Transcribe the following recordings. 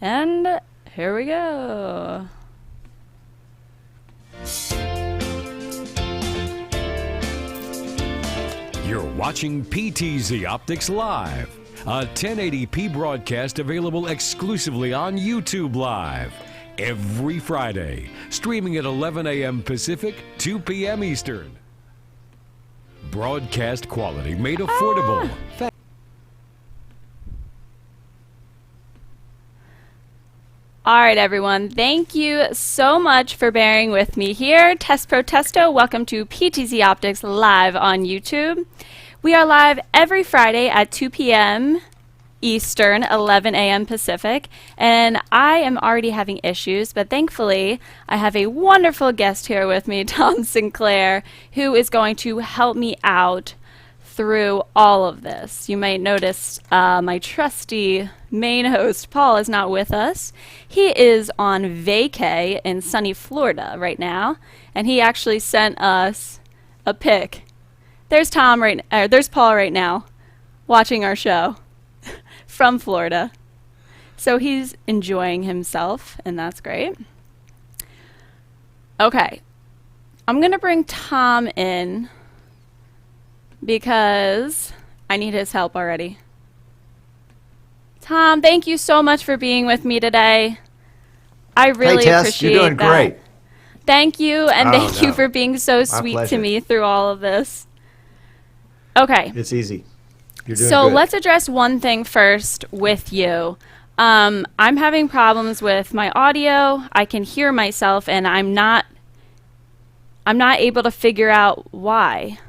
And here we go. You're watching PTZOptics Live, a 1080p broadcast available exclusively on YouTube Live every Friday, streaming at 11 a.m. Pacific, 2 p.m. Eastern. Broadcast quality made affordable. All right, everyone. Thank you so much for bearing with me here. Tess Protesto, welcome to PTZOptics Live on YouTube. We are live every Friday at 2 p.m. Eastern, 11 a.m. Pacific, and I am already having issues, but thankfully I have a wonderful guest here with me, Tom Sinclair, who is going to help me out through all of this. You might notice my trusty main host, Paul, is not with us. He is on vacay in sunny Florida right now, and he actually sent us a pic. There's Paul right now watching our show from Florida. So he's enjoying himself, and that's great. Okay, I'm going to bring Tom in because I need his help already. Tom, thank you so much for being with me today. I really Tess, appreciate you're doing that. great. Thank you, and thank you for being so sweet pleasure. to me through all of this. Okay. It's easy. You're doing So good. let's address one thing first with you. I'm having problems with my audio. I can hear myself, and I'm not able to figure out why.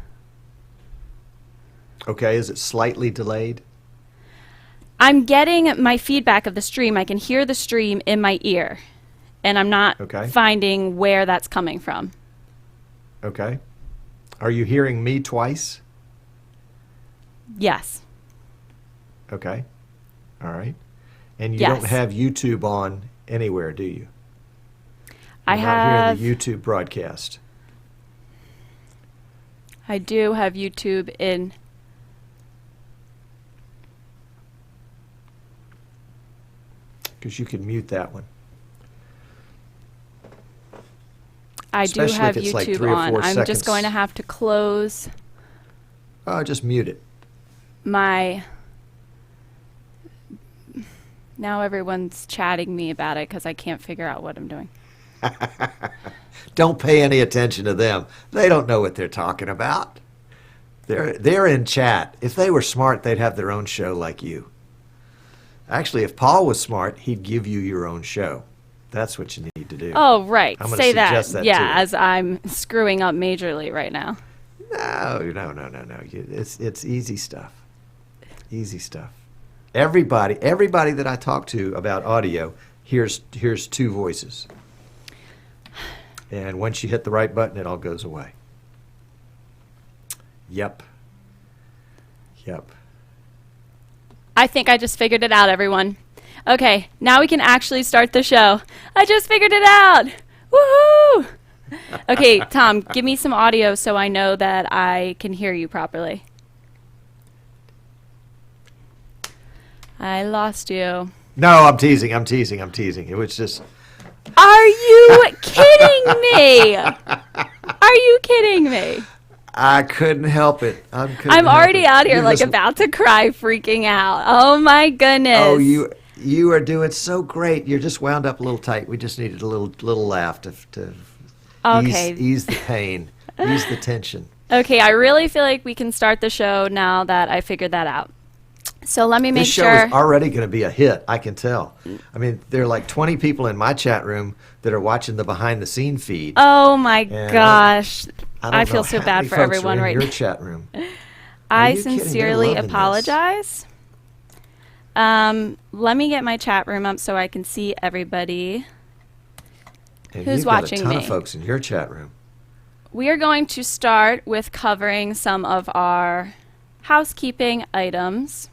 Okay, is it slightly delayed? I'm getting my feedback of the stream. I can hear the stream in my ear, and I'm not finding where that's coming from. Okay. Are you hearing me twice? Yes. Okay. All right. And you Yes. don't have YouTube on anywhere, do you? I You're have. not hearing the YouTube broadcast. I do have YouTube in. Because you can mute that one. I do Especially have if it's like YouTube 3 or 4 on. I'm seconds. just going to have to close Just mute it. my. Now everyone's chatting me about it because I can't figure out what I'm doing. Don't pay any attention to them. They don't know what they're talking about. They're in chat. If they were smart, they'd have their own show like you. Actually, if Paul was smart, he'd give you your own show. That's what you need to do. Oh, right. I'm gonna Say suggest that yeah, to you. as I'm screwing up majorly right now. No. It's easy stuff. Easy stuff. Everybody that I talk to about audio hears 2 voices. And once you hit the right button, it all goes away. Yep. I think I just figured it out, everyone. Okay, now we can actually start the show. I just figured it out. Woohoo! Okay, Tom, give me some audio so I know that I can hear you properly. I lost you. No, I'm teasing. It was just... Are you kidding me? Are you kidding me? I couldn't help it. I'm already out here like about to cry, freaking out. Oh my goodness. Oh, you are doing so great. You're just wound up a little tight. We just needed a little laugh to ease the pain, ease the tension. Okay, I really feel like we can start the show now that I figured that out. So let me make This show sure. is already going to be a hit, I can tell. I mean, there are like 20 people in my chat room that are watching the behind-the-scene feed. Oh my And gosh. don't I feel know so how bad many for folks everyone are in right your now. chat room. I you kidding? They're sincerely loving this. apologize. Let me get my chat room up so I can see everybody And who's you've watching got a ton me. of folks in your chat room. We are going to start with covering some of our housekeeping items.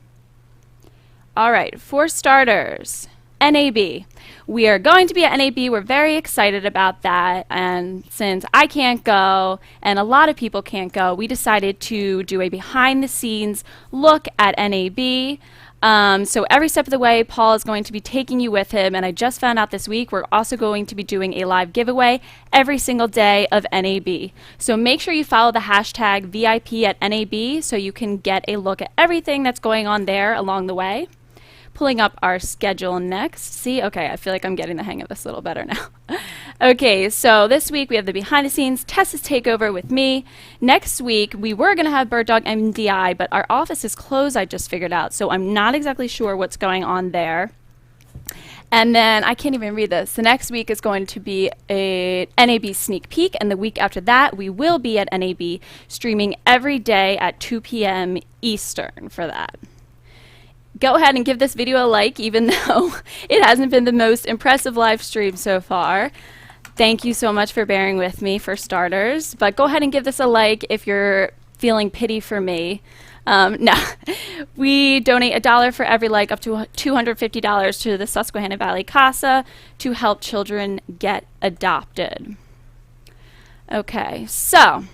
All right, for starters, NAB. We are going to be at NAB. We're very excited about that. And since I can't go and a lot of people can't go, we decided to do a behind the scenes look at NAB. So every step of the way, Paul is going to be taking you with him. And I just found out this week we're also going to be doing a live giveaway every single day of NAB. So make sure you follow the hashtag VIP at NAB so you can get a look at everything that's going on there along the way. Pulling up our schedule next. See, okay, I feel like I'm getting the hang of this a little better now. Okay, so this week we have the behind the scenes Tess's Takeover with me. Next week we were going to have Bird Dog MDI, but our office is closed, I just figured out, so I'm not exactly sure what's going on there. And then I can't even read this. The next week is going to be a NAB sneak peek, and the week after that we will be at NAB streaming every day at 2 p.m. Eastern for that. Go ahead and give this video a like, even though it hasn't been the most impressive live stream so far. Thank you so much for bearing with me, for starters. But go ahead and give this a like if you're feeling pity for me. No, we donate $1 for every like, up to $250 to the Susquehanna Valley CASA to help children get adopted. Okay, so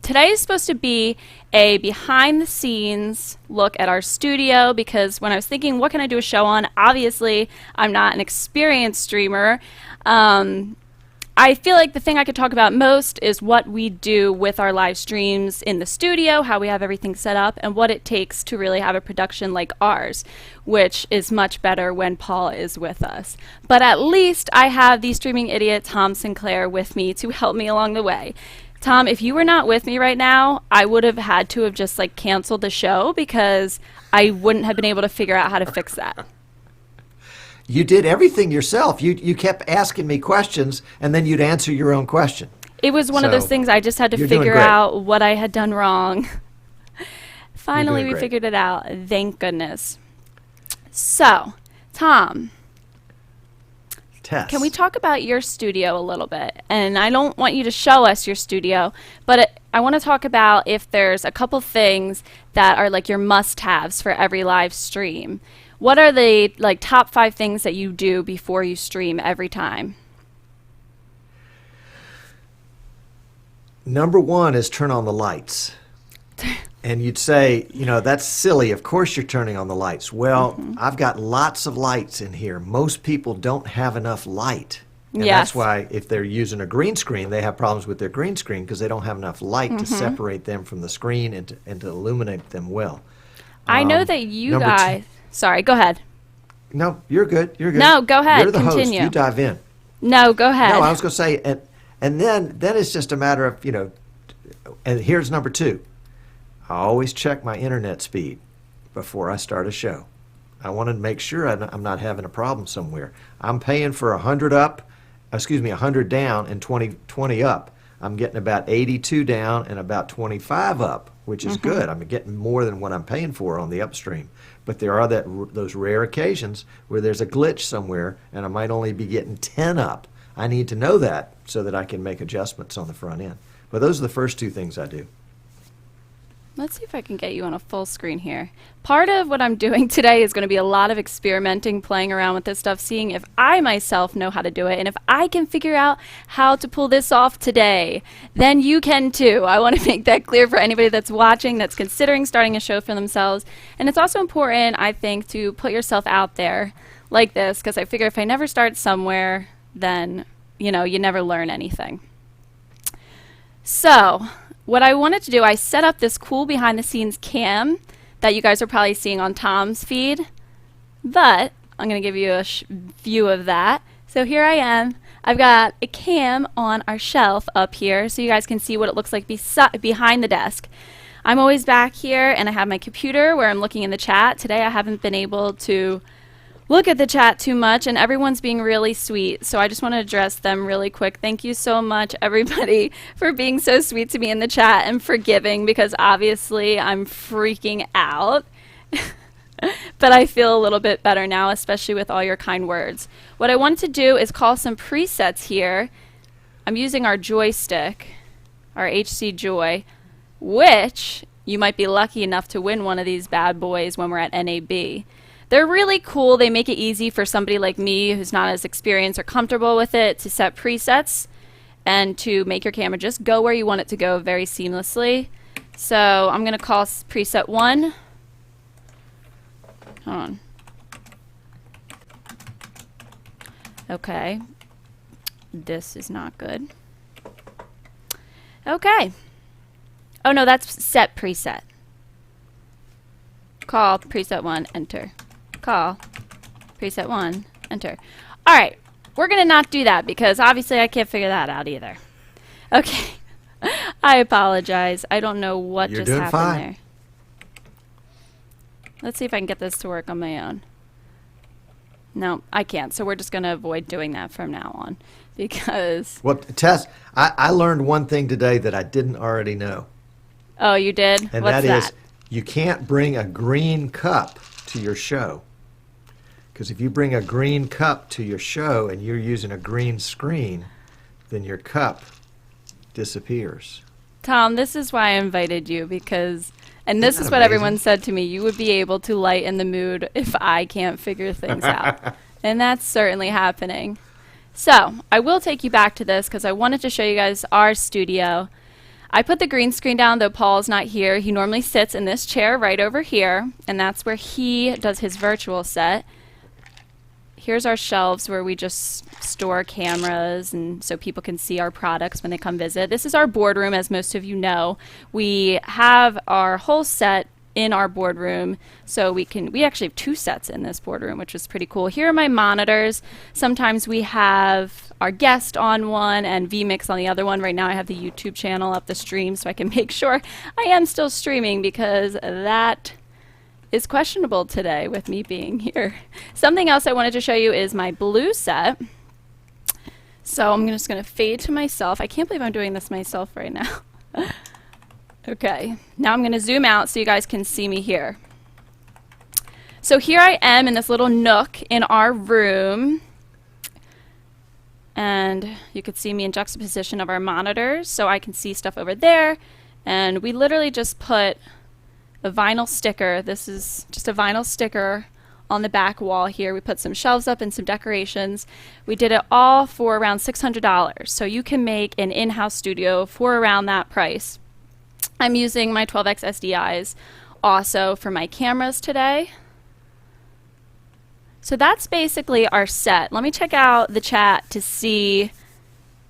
today is supposed to be a behind the scenes look at our studio, because when I was thinking what can I do a show on, obviously I'm not an experienced streamer. I feel like the thing I could talk about most is what we do with our live streams in the studio, how we have everything set up, and what it takes to really have a production like ours, which is much better when Paul is with us. But at least I have the streaming idiot Tom Sinclair with me to help me along the way. Tom, if you were not with me right now, I would have had to have just like canceled the show because I wouldn't have been able to figure out how to fix that. You did everything yourself. You kept asking me questions, and then you'd answer your own question. It was one of those things I just had to figure out what I had done wrong. Finally, we figured it out. Thank goodness. So, Tom, Tess, can we talk about your studio a little bit? And I don't want you to show us your studio, but I want to talk about if there's a couple things that are like your must-haves for every live stream. What are the like top 5 things that you do before you stream every time? Number 1 is turn on the lights. And you'd say, you know, that's silly. Of course you're turning on the lights. Well, I've got lots of lights in here. Most people don't have enough light. And that's why if they're using a green screen, they have problems with their green screen because they don't have enough light to separate them from the screen and to illuminate them well. I know that you guys... Sorry, go ahead. No, you're good. You're good. No, go ahead. You're the Continue. host. You dive in. No, go ahead. No, I was going to say, and then it's just a matter of, you know, and here's number 2. I always check my internet speed before I start a show. I want to make sure I'm not having a problem somewhere. I'm paying for 100 down and 20 up. I'm getting about 82 down and about 25 up, which is good. I'm getting more than what I'm paying for on the upstream. But there are those rare occasions where there's a glitch somewhere and I might only be getting 10 up. I need to know that so that I can make adjustments on the front end. But those are the first 2 things I do. Let's see if I can get you on a full screen here. Part of what I'm doing today is going to be a lot of experimenting, playing around with this stuff, seeing if I myself know how to do it, and if I can figure out how to pull this off today, then you can too. I want to make that clear for anybody that's watching, that's considering starting a show for themselves. And it's also important, I think, to put yourself out there like this, because I figure if I never start somewhere, then, you know, you never learn anything. So, what I wanted to do, I set up this cool behind the scenes cam that you guys are probably seeing on Tom's feed, but I'm going to give you a view of that. So here I am. I've got a cam on our shelf up here so you guys can see what it looks like behind the desk. I'm always back here and I have my computer where I'm looking in the chat. Today I haven't been able to look at the chat too much, and everyone's being really sweet, so I just want to address them really quick. Thank you so much, everybody, for being so sweet to me in the chat and forgiving, because obviously I'm freaking out. But I feel a little bit better now, especially with all your kind words. What I wanted to do is call some presets here. I'm using our joystick, our HC Joy, which you might be lucky enough to win one of these bad boys when we're at NAB. They're really cool. They make it easy for somebody like me who's not as experienced or comfortable with it to set presets and to make your camera just go where you want it to go very seamlessly. So I'm going to call preset 1. Hold on. Okay. This is not good. Okay. Oh no, that's set preset. Call preset 1, enter. Call preset 1, enter. All right, we're gonna not do that because obviously I can't figure that out either. Okay, I apologize. I don't know what You're just doing happened fine. there. Let's see if I can get this to work on my own. No, I can't. So we're just gonna avoid doing that from now on because. Well, Tess, I learned one thing today that I didn't already know. Oh, you did? And What's that is you can't bring a green cup to your show. Because if you bring a green cup to your show and you're using a green screen, then your cup disappears. Tom, this is why I invited you because, and this Isn't is that what everyone amazing? said to me, you would be able to lighten the mood if I can't figure things out. And that's certainly happening. So I will take you back to this because I wanted to show you guys our studio. I put the green screen down, though Paul's not here. He normally sits in this chair right over here, and that's where he does his virtual set. Here's our shelves where we just store cameras and so people can see our products when they come visit. This is our boardroom, as most of you know. We have our whole set in our boardroom, so we actually have 2 sets in this boardroom, which is pretty cool. Here are my monitors. Sometimes we have our guest on one and vMix on the other one. Right now I have the YouTube channel up the stream so I can make sure I am still streaming because that is questionable today with me being here. Something else I wanted to show you is my blue set. So I'm just going to fade to myself. I can't believe I'm doing this myself right now. Okay, now I'm going to zoom out so you guys can see me here. So here I am in this little nook in our room. And you can see me in juxtaposition of our monitors, so I can see stuff over there. And we literally just put a vinyl sticker. This is just a vinyl sticker on the back wall here. We put some shelves up and some decorations. We did it all for around $600. So you can make an in-house studio for around that price. I'm using my 12x SDIs also for my cameras today. So that's basically our set. Let me check out the chat to see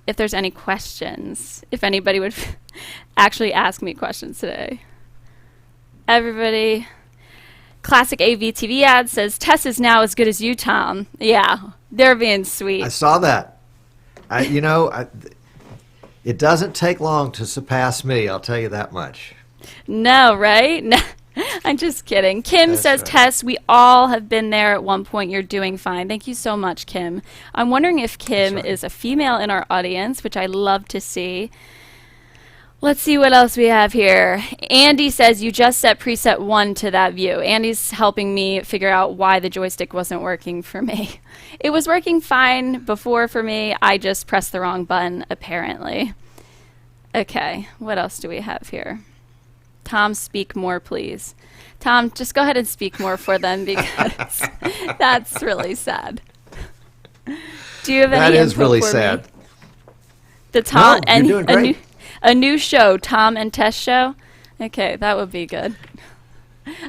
if there's any questions, if anybody would actually ask me questions today. Everybody, classic AV TV ad says, Tess is now as good as you, Tom. Yeah, they're being sweet. I saw that. It doesn't take long to surpass me, I'll tell you that much. No, right? No, I'm just kidding. Kim That's says, right. Tess, we all have been there at one point. You're doing fine. Thank you so much, Kim. I'm wondering if Kim right. is a female in our audience, which I love to see. Let's see what else we have here. Andy says you just set preset 1 to that view. Andy's helping me figure out why the joystick wasn't working for me. It was working fine before for me. I just pressed the wrong button, apparently. Okay, what else do we have here? Tom, speak more, please. Tom, just go ahead and speak more for them because that's really sad. Do you have any That is input really for sad. me? The Tom No, you're doing great. A new show, Tom and Tess show. Okay, that would be good.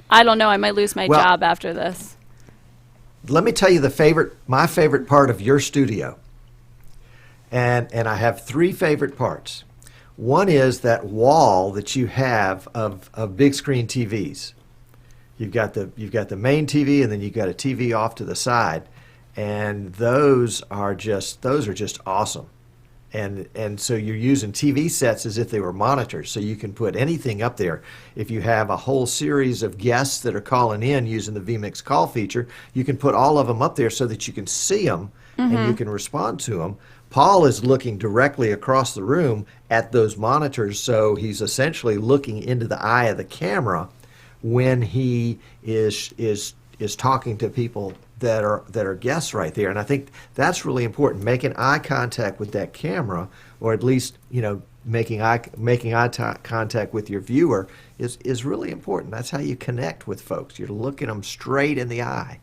I don't know. I might lose my Well- job after this. Let me tell you my favorite part of your studio. And I have 3 favorite parts. One is that wall that you have of big screen TVs. You've got the main TV and then you've got a TV off to the side, and those are just awesome. And so you're using TV sets as if they were monitors, so you can put anything up there. If you have a whole series of guests that are calling in using the vMix call feature, you can put all of them up there so that you can see them and you can respond to them. Paul is looking directly across the room at those monitors, so he's essentially looking into the eye of the camera when he is talking to people that are guests right there. And I think that's really important. Making eye contact with that camera, or at least making eye contact with your viewer is really important. That's how you connect with folks. You're looking them straight in the eye.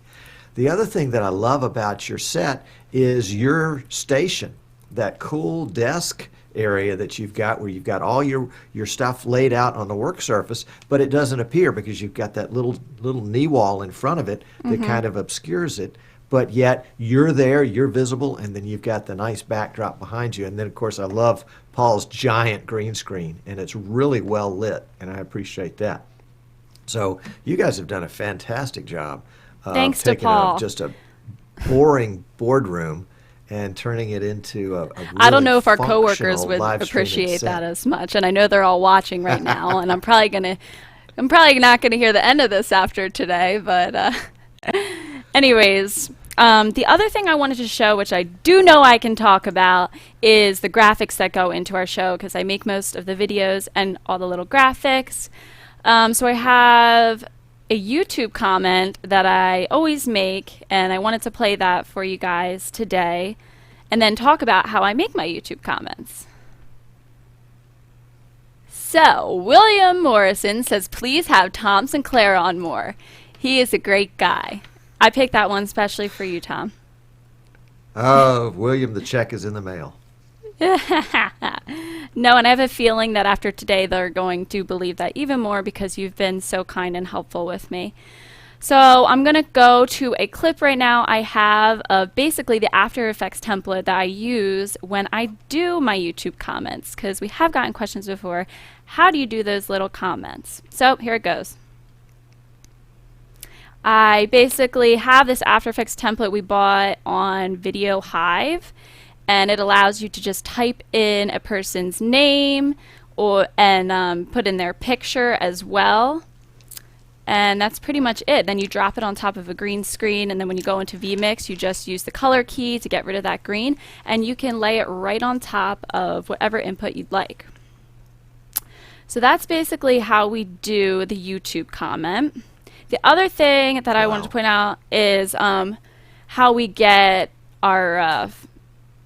The other thing that I love about your set is your station. That cool desk area that you've got where you've got all your stuff laid out on the work surface, but it doesn't appear because you've got that little knee wall in front of it that kind of obscures it. But yet you're there, you're visible, and then you've got the nice backdrop behind you. And then, of course, I love Paul's giant green screen, and it's really well lit, and I appreciate that. So you guys have done a fantastic job Thanks to taking Paul. just a boring boardroom and turning it into a really I don't know if our functional coworkers would live streaming appreciate set. that as much, and I know they're all watching right now, and I'm probably not gonna hear the end of this after today. But anyways, the other thing I wanted to show, which I do know I can talk about, is the graphics that go into our show, because I make most of the videos and all the little graphics. So I have a YouTube comment that I always make, and I wanted to play that for you guys today, and then talk about how I make my YouTube comments. So, William Morrison says, please have Tom Sinclair on more. He is a great guy. I picked that one especially for you, Tom. Oh, William, the check is in the mail. No, and I have a feeling that after today they're going to believe that even more because you've been so kind and helpful with me. So I'm going to go to a clip right now I have of basically the After Effects template that I use when I do my YouTube comments, because we have gotten questions before. How do you do those little comments? So here it goes. I basically have this After Effects template we bought on Video Hive, and it allows you to just type in a person's name and put in their picture as well. And that's pretty much it. Then you drop it on top of a green screen, and then when you go into vMix, you just use the color key to get rid of that green, and you can lay it right on top of whatever input you'd like. So that's basically how we do the YouTube comment. The other thing that I wanted to point out is how we get our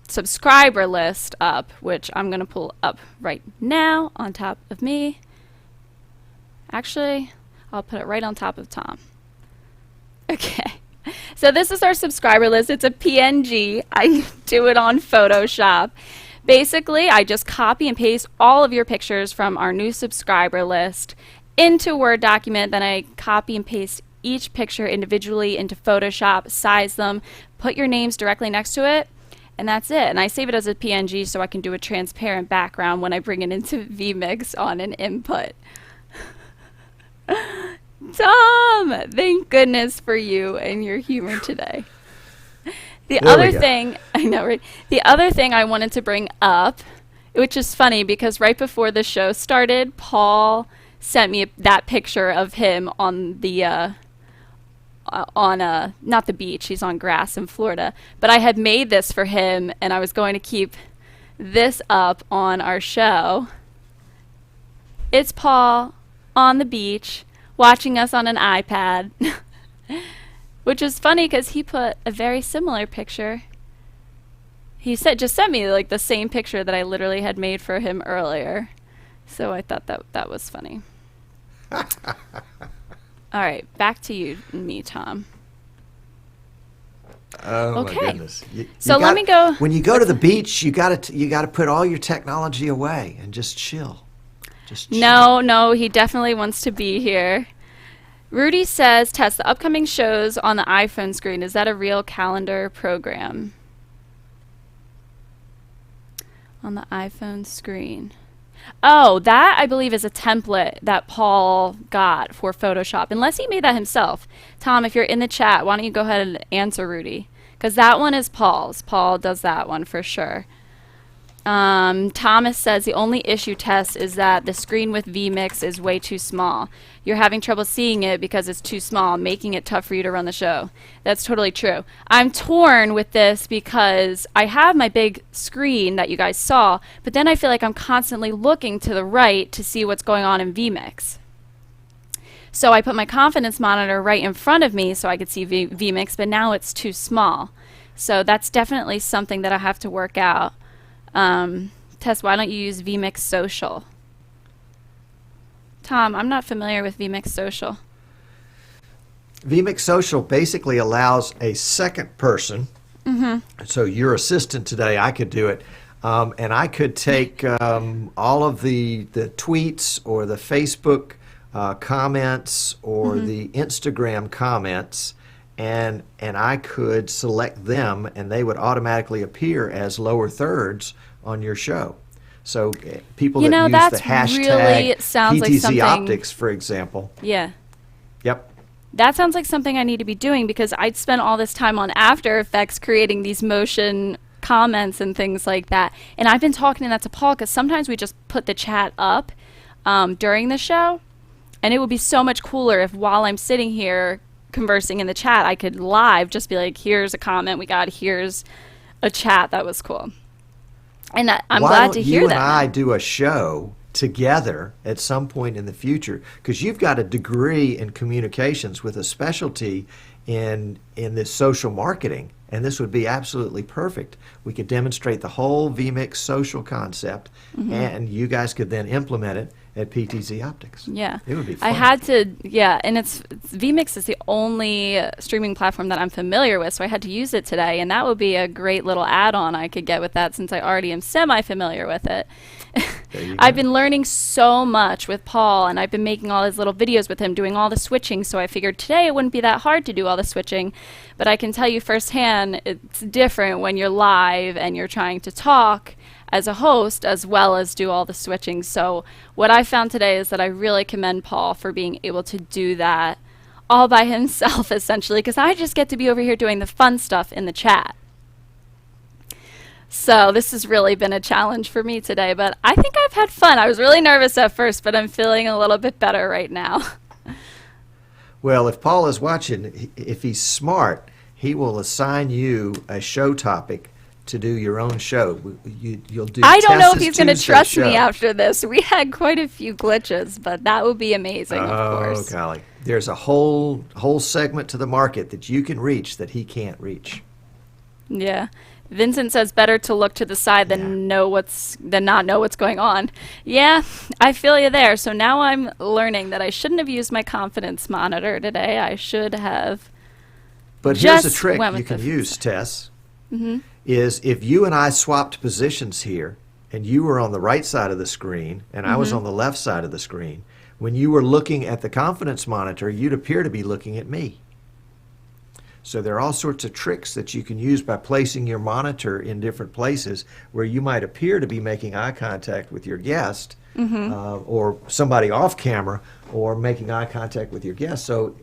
subscriber list up, which I'm going to pull up right now on top of me. Actually, I'll put it right on top of Tom. Okay. So this is our subscriber list. It's a PNG. I do it on Photoshop. Basically, I just copy and paste all of your pictures from our new subscriber list into a Word document. Then I copy and paste each picture individually into Photoshop, size them, put your names directly next to it, and that's it. And I save it as a PNG so I can do a transparent background when I bring it into vMix on an input. Tom, thank goodness for you and your humor today. The other thing, I know, right? The other thing I wanted to bring up, which is funny because right before the show started, Paul sent me that picture of him on the not the beach, he's on grass in Florida, but I had made this for him and I was going to keep this up on our show. It's Paul on the beach watching us on an iPad, which is funny because he put a very similar picture. He just sent me like the same picture that I literally had made for him earlier, so I thought that was funny. All right, back to you and me, Tom. Oh Okay. my goodness! So let me go. When you go to the beach, you got to put all your technology away and just chill. Just chill. No, he definitely wants to be here. Rudy says, Tess, the upcoming shows on the iPhone screen, is that a real calendar program? On the iPhone screen. Oh, that I believe is a template that Paul got for Photoshop, unless he made that himself. Tom, if you're in the chat, why don't you go ahead and answer Rudy? Because that one is Paul's. Paul does that one for sure. Thomas says the only issue, Tess, is that the screen with vMix is way too small. You're having trouble seeing it because it's too small, making it tough for you to run the show. That's totally true. I'm torn with this because I have my big screen that you guys saw, but then I feel like I'm constantly looking to the right to see what's going on in vMix. So I put my confidence monitor right in front of me so I could see vMix, but now it's too small. So that's definitely something that I have to work out. Tess, why don't you use vMix Social? Tom, I'm not familiar with vMix Social. vMix Social basically allows a second person. So your assistant today, I could do it. And I could take all of the tweets or the Facebook comments or the Instagram comments, and I could select them, and they would automatically appear as lower thirds on your show. So people that use the hashtag really sounds like something, PTZOptics, for example. Yeah. Yep. That sounds like something I need to be doing, because I'd spent all this time on After Effects creating these motion comments and things like that. And I've been talking that to Paul, because sometimes we just put the chat up during the show. And it would be so much cooler if while I'm sitting here conversing in the chat, I could live just be like, here's a comment we got, here's a chat. That was cool. And I'm glad to hear that. Why don't you and I do a show together at some point in the future? Because you've got a degree in communications with a specialty in this social marketing, and this would be absolutely perfect. We could demonstrate the whole vMix social concept, and you guys could then implement it at PTZOptics. Yeah. It would be fun. I had to, and vMix is the only streaming platform that I'm familiar with, so I had to use it today, and that would be a great little add-on I could get with that, since I already am semi-familiar with it. I've been learning so much with Paul, and I've been making all his little videos with him, doing all the switching, so I figured today it wouldn't be that hard to do all the switching, but I can tell you firsthand it's different when you're live and you're trying to talk as a host as well as do all the switching. So what I found today is that I really commend Paul for being able to do that all by himself, essentially, because I just get to be over here doing the fun stuff in the chat. So this has really been a challenge for me today, but I think I've had fun. I was really nervous at first, but I'm feeling a little bit better right now. Well, if Paul is watching, if he's smart, he will assign you a show topic to do your own show. You'll do. I don't know if Tess's he's going to Tuesday trust show. me after this. We had quite a few glitches, but that would be amazing, of course. Oh, golly. There's a whole segment to the market that you can reach that he can't reach. Yeah. Vincent says better to look to the side than not know what's going on. Yeah, I feel you there. So now I'm learning that I shouldn't have used my confidence monitor today. I should have. But here's a trick you can use, Tess. Is if you and I swapped positions here, and you were on the right side of the screen, and I was on the left side of the screen, when you were looking at the confidence monitor, you'd appear to be looking at me. So there are all sorts of tricks that you can use by placing your monitor in different places where you might appear to be making eye contact with your guest, or somebody off camera, or making eye contact with your guest. So,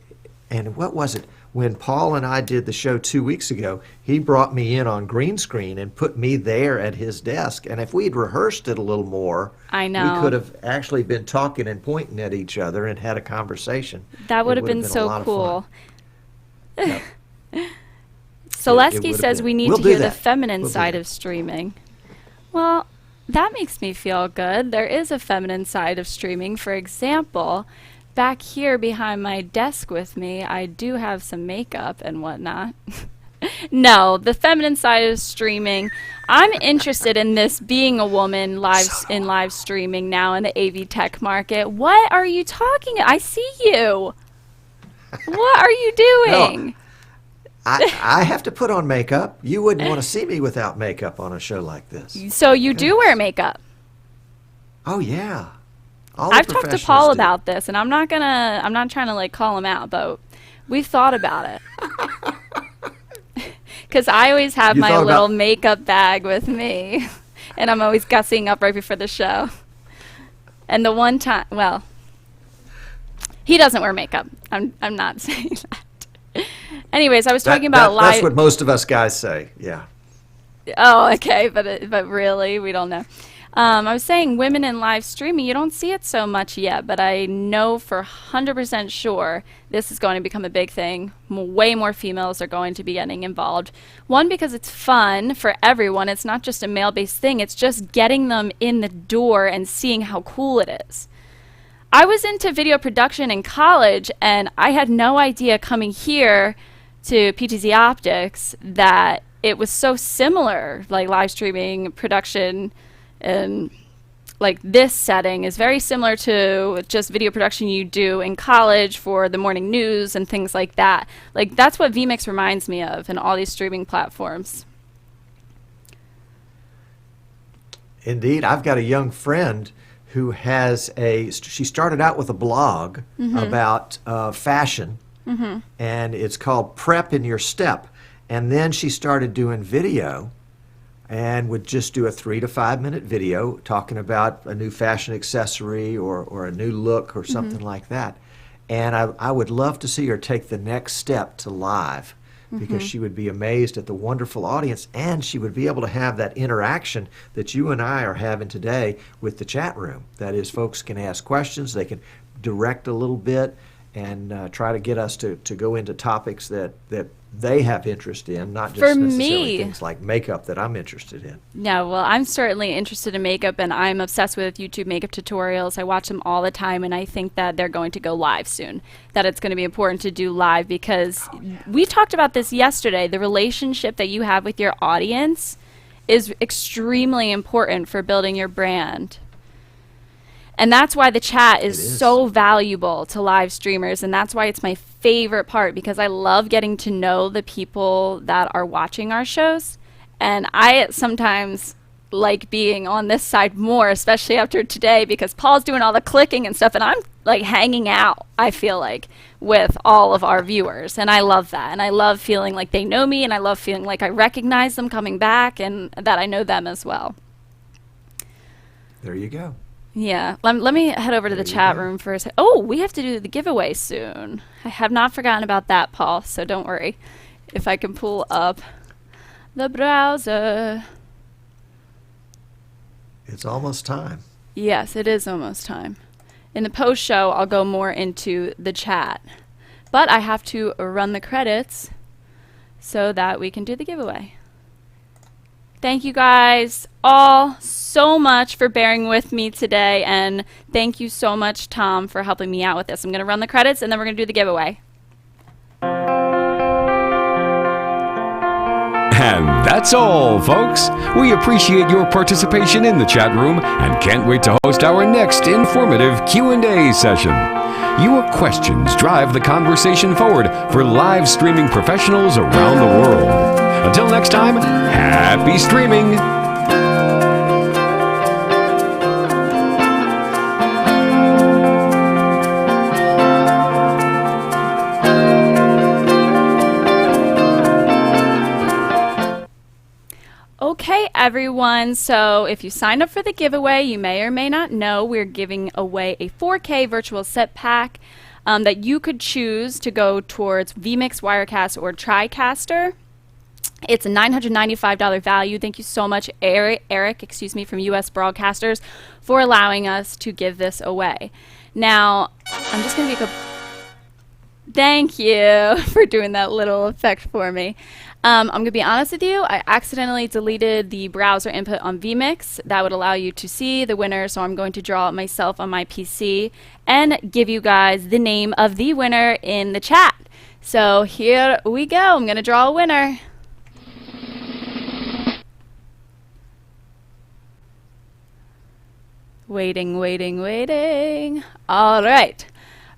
and what was it? When Paul and I did the show 2 weeks ago, he brought me in on green screen and put me there at his desk. And if we'd rehearsed it a little more, I know, we could have actually been talking and pointing at each other and had a conversation. That would have been so cool. Yep. Celesky says we need to hear the feminine side of streaming. Well, that makes me feel good. There is a feminine side of streaming. For example, back here behind my desk with me, I do have some makeup and whatnot. No, the feminine side of streaming. I'm interested in this being a woman in live streaming now in the AV tech market. What are you talking? I see you. What are you doing? No. I have to put on makeup. You wouldn't want to see me without makeup on a show like this. So you do wear makeup? Oh yeah. I've talked to Paul about this, and I'm not trying to like call him out, but we've thought about it. Because I always have my little makeup bag with me, and I'm always gussing up right before the show. And the one time, well, he doesn't wear makeup. I'm not saying that. Anyways, I was talking about live. That's what most of us guys say. Yeah. Oh, okay, but really, we don't know. I was saying women in live streaming, you don't see it so much yet, but I know for 100% sure this is going to become a big thing. Way more females are going to be getting involved. One, because it's fun for everyone. It's not just a male-based thing. It's just getting them in the door and seeing how cool it is. I was into video production in college, and I had no idea coming here to PTZOptics that it was so similar, like live streaming, production, and like this setting is very similar to just video production you do in college for the morning news and things like that. Like that's what vMix reminds me of and all these streaming platforms. Indeed, I've got a young friend who has she started out with a blog about fashion, and it's called Prep in Your Step. And then she started doing video and would just do a 3 to 5 minute video talking about a new fashion accessory or a new look or something like that. And I would love to see her take the next step to live, because she would be amazed at the wonderful audience, and she would be able to have that interaction that you and I are having today with the chat room. That is, folks can ask questions, they can direct a little bit, and try to get us to go into topics that they have interest in, not just necessarily things like makeup that I'm interested in. No, well, I'm certainly interested in makeup, and I'm obsessed with YouTube makeup tutorials. I watch them all the time, and I think that they're going to go live soon, that it's going to be important to do live, because we talked about this yesterday. The relationship that you have with your audience is extremely important for building your brand. And that's why the chat is so valuable to live streamers, and that's why it's my favorite part, because I love getting to know the people that are watching our shows. And I sometimes like being on this side more, especially after today, because Paul's doing all the clicking and stuff, and I'm like hanging out, I feel like, with all of our viewers. And I love that. And I love feeling like they know me, and I love feeling like I recognize them coming back and that I know them as well. There you go. Yeah, let me head over to the chat room for a second. Oh, we have to do the giveaway soon. I have not forgotten about that, Paul, so don't worry. If I can pull up the browser. It's almost time. Yes, it is almost time. In the post-show, I'll go more into the chat. But I have to run the credits so that we can do the giveaway. Thank you guys all so much for bearing with me today, and thank you so much, Tom, for helping me out with this. I'm going to run the credits, and then we're going to do the giveaway. And that's all, folks. We appreciate your participation in the chat room and can't wait to host our next informative Q&A session. Your questions drive the conversation forward for live streaming professionals around the world. Until next time, happy streaming! Okay, everyone, so if you signed up for the giveaway, you may or may not know we're giving away a 4K virtual set pack that you could choose to go towards vMix, Wirecast, or TriCaster. It's a $995 value. Thank you so much, Eric, from US Broadcasters, for allowing us to give this away. Now, I'm just going to be Thank you for doing that little effect for me. I'm going to be honest with you. I accidentally deleted the browser input on vMix. That would allow you to see the winner, so I'm going to draw it myself on my PC and give you guys the name of the winner in the chat. So here we go. I'm going to draw a winner. Waiting, waiting, waiting. All right.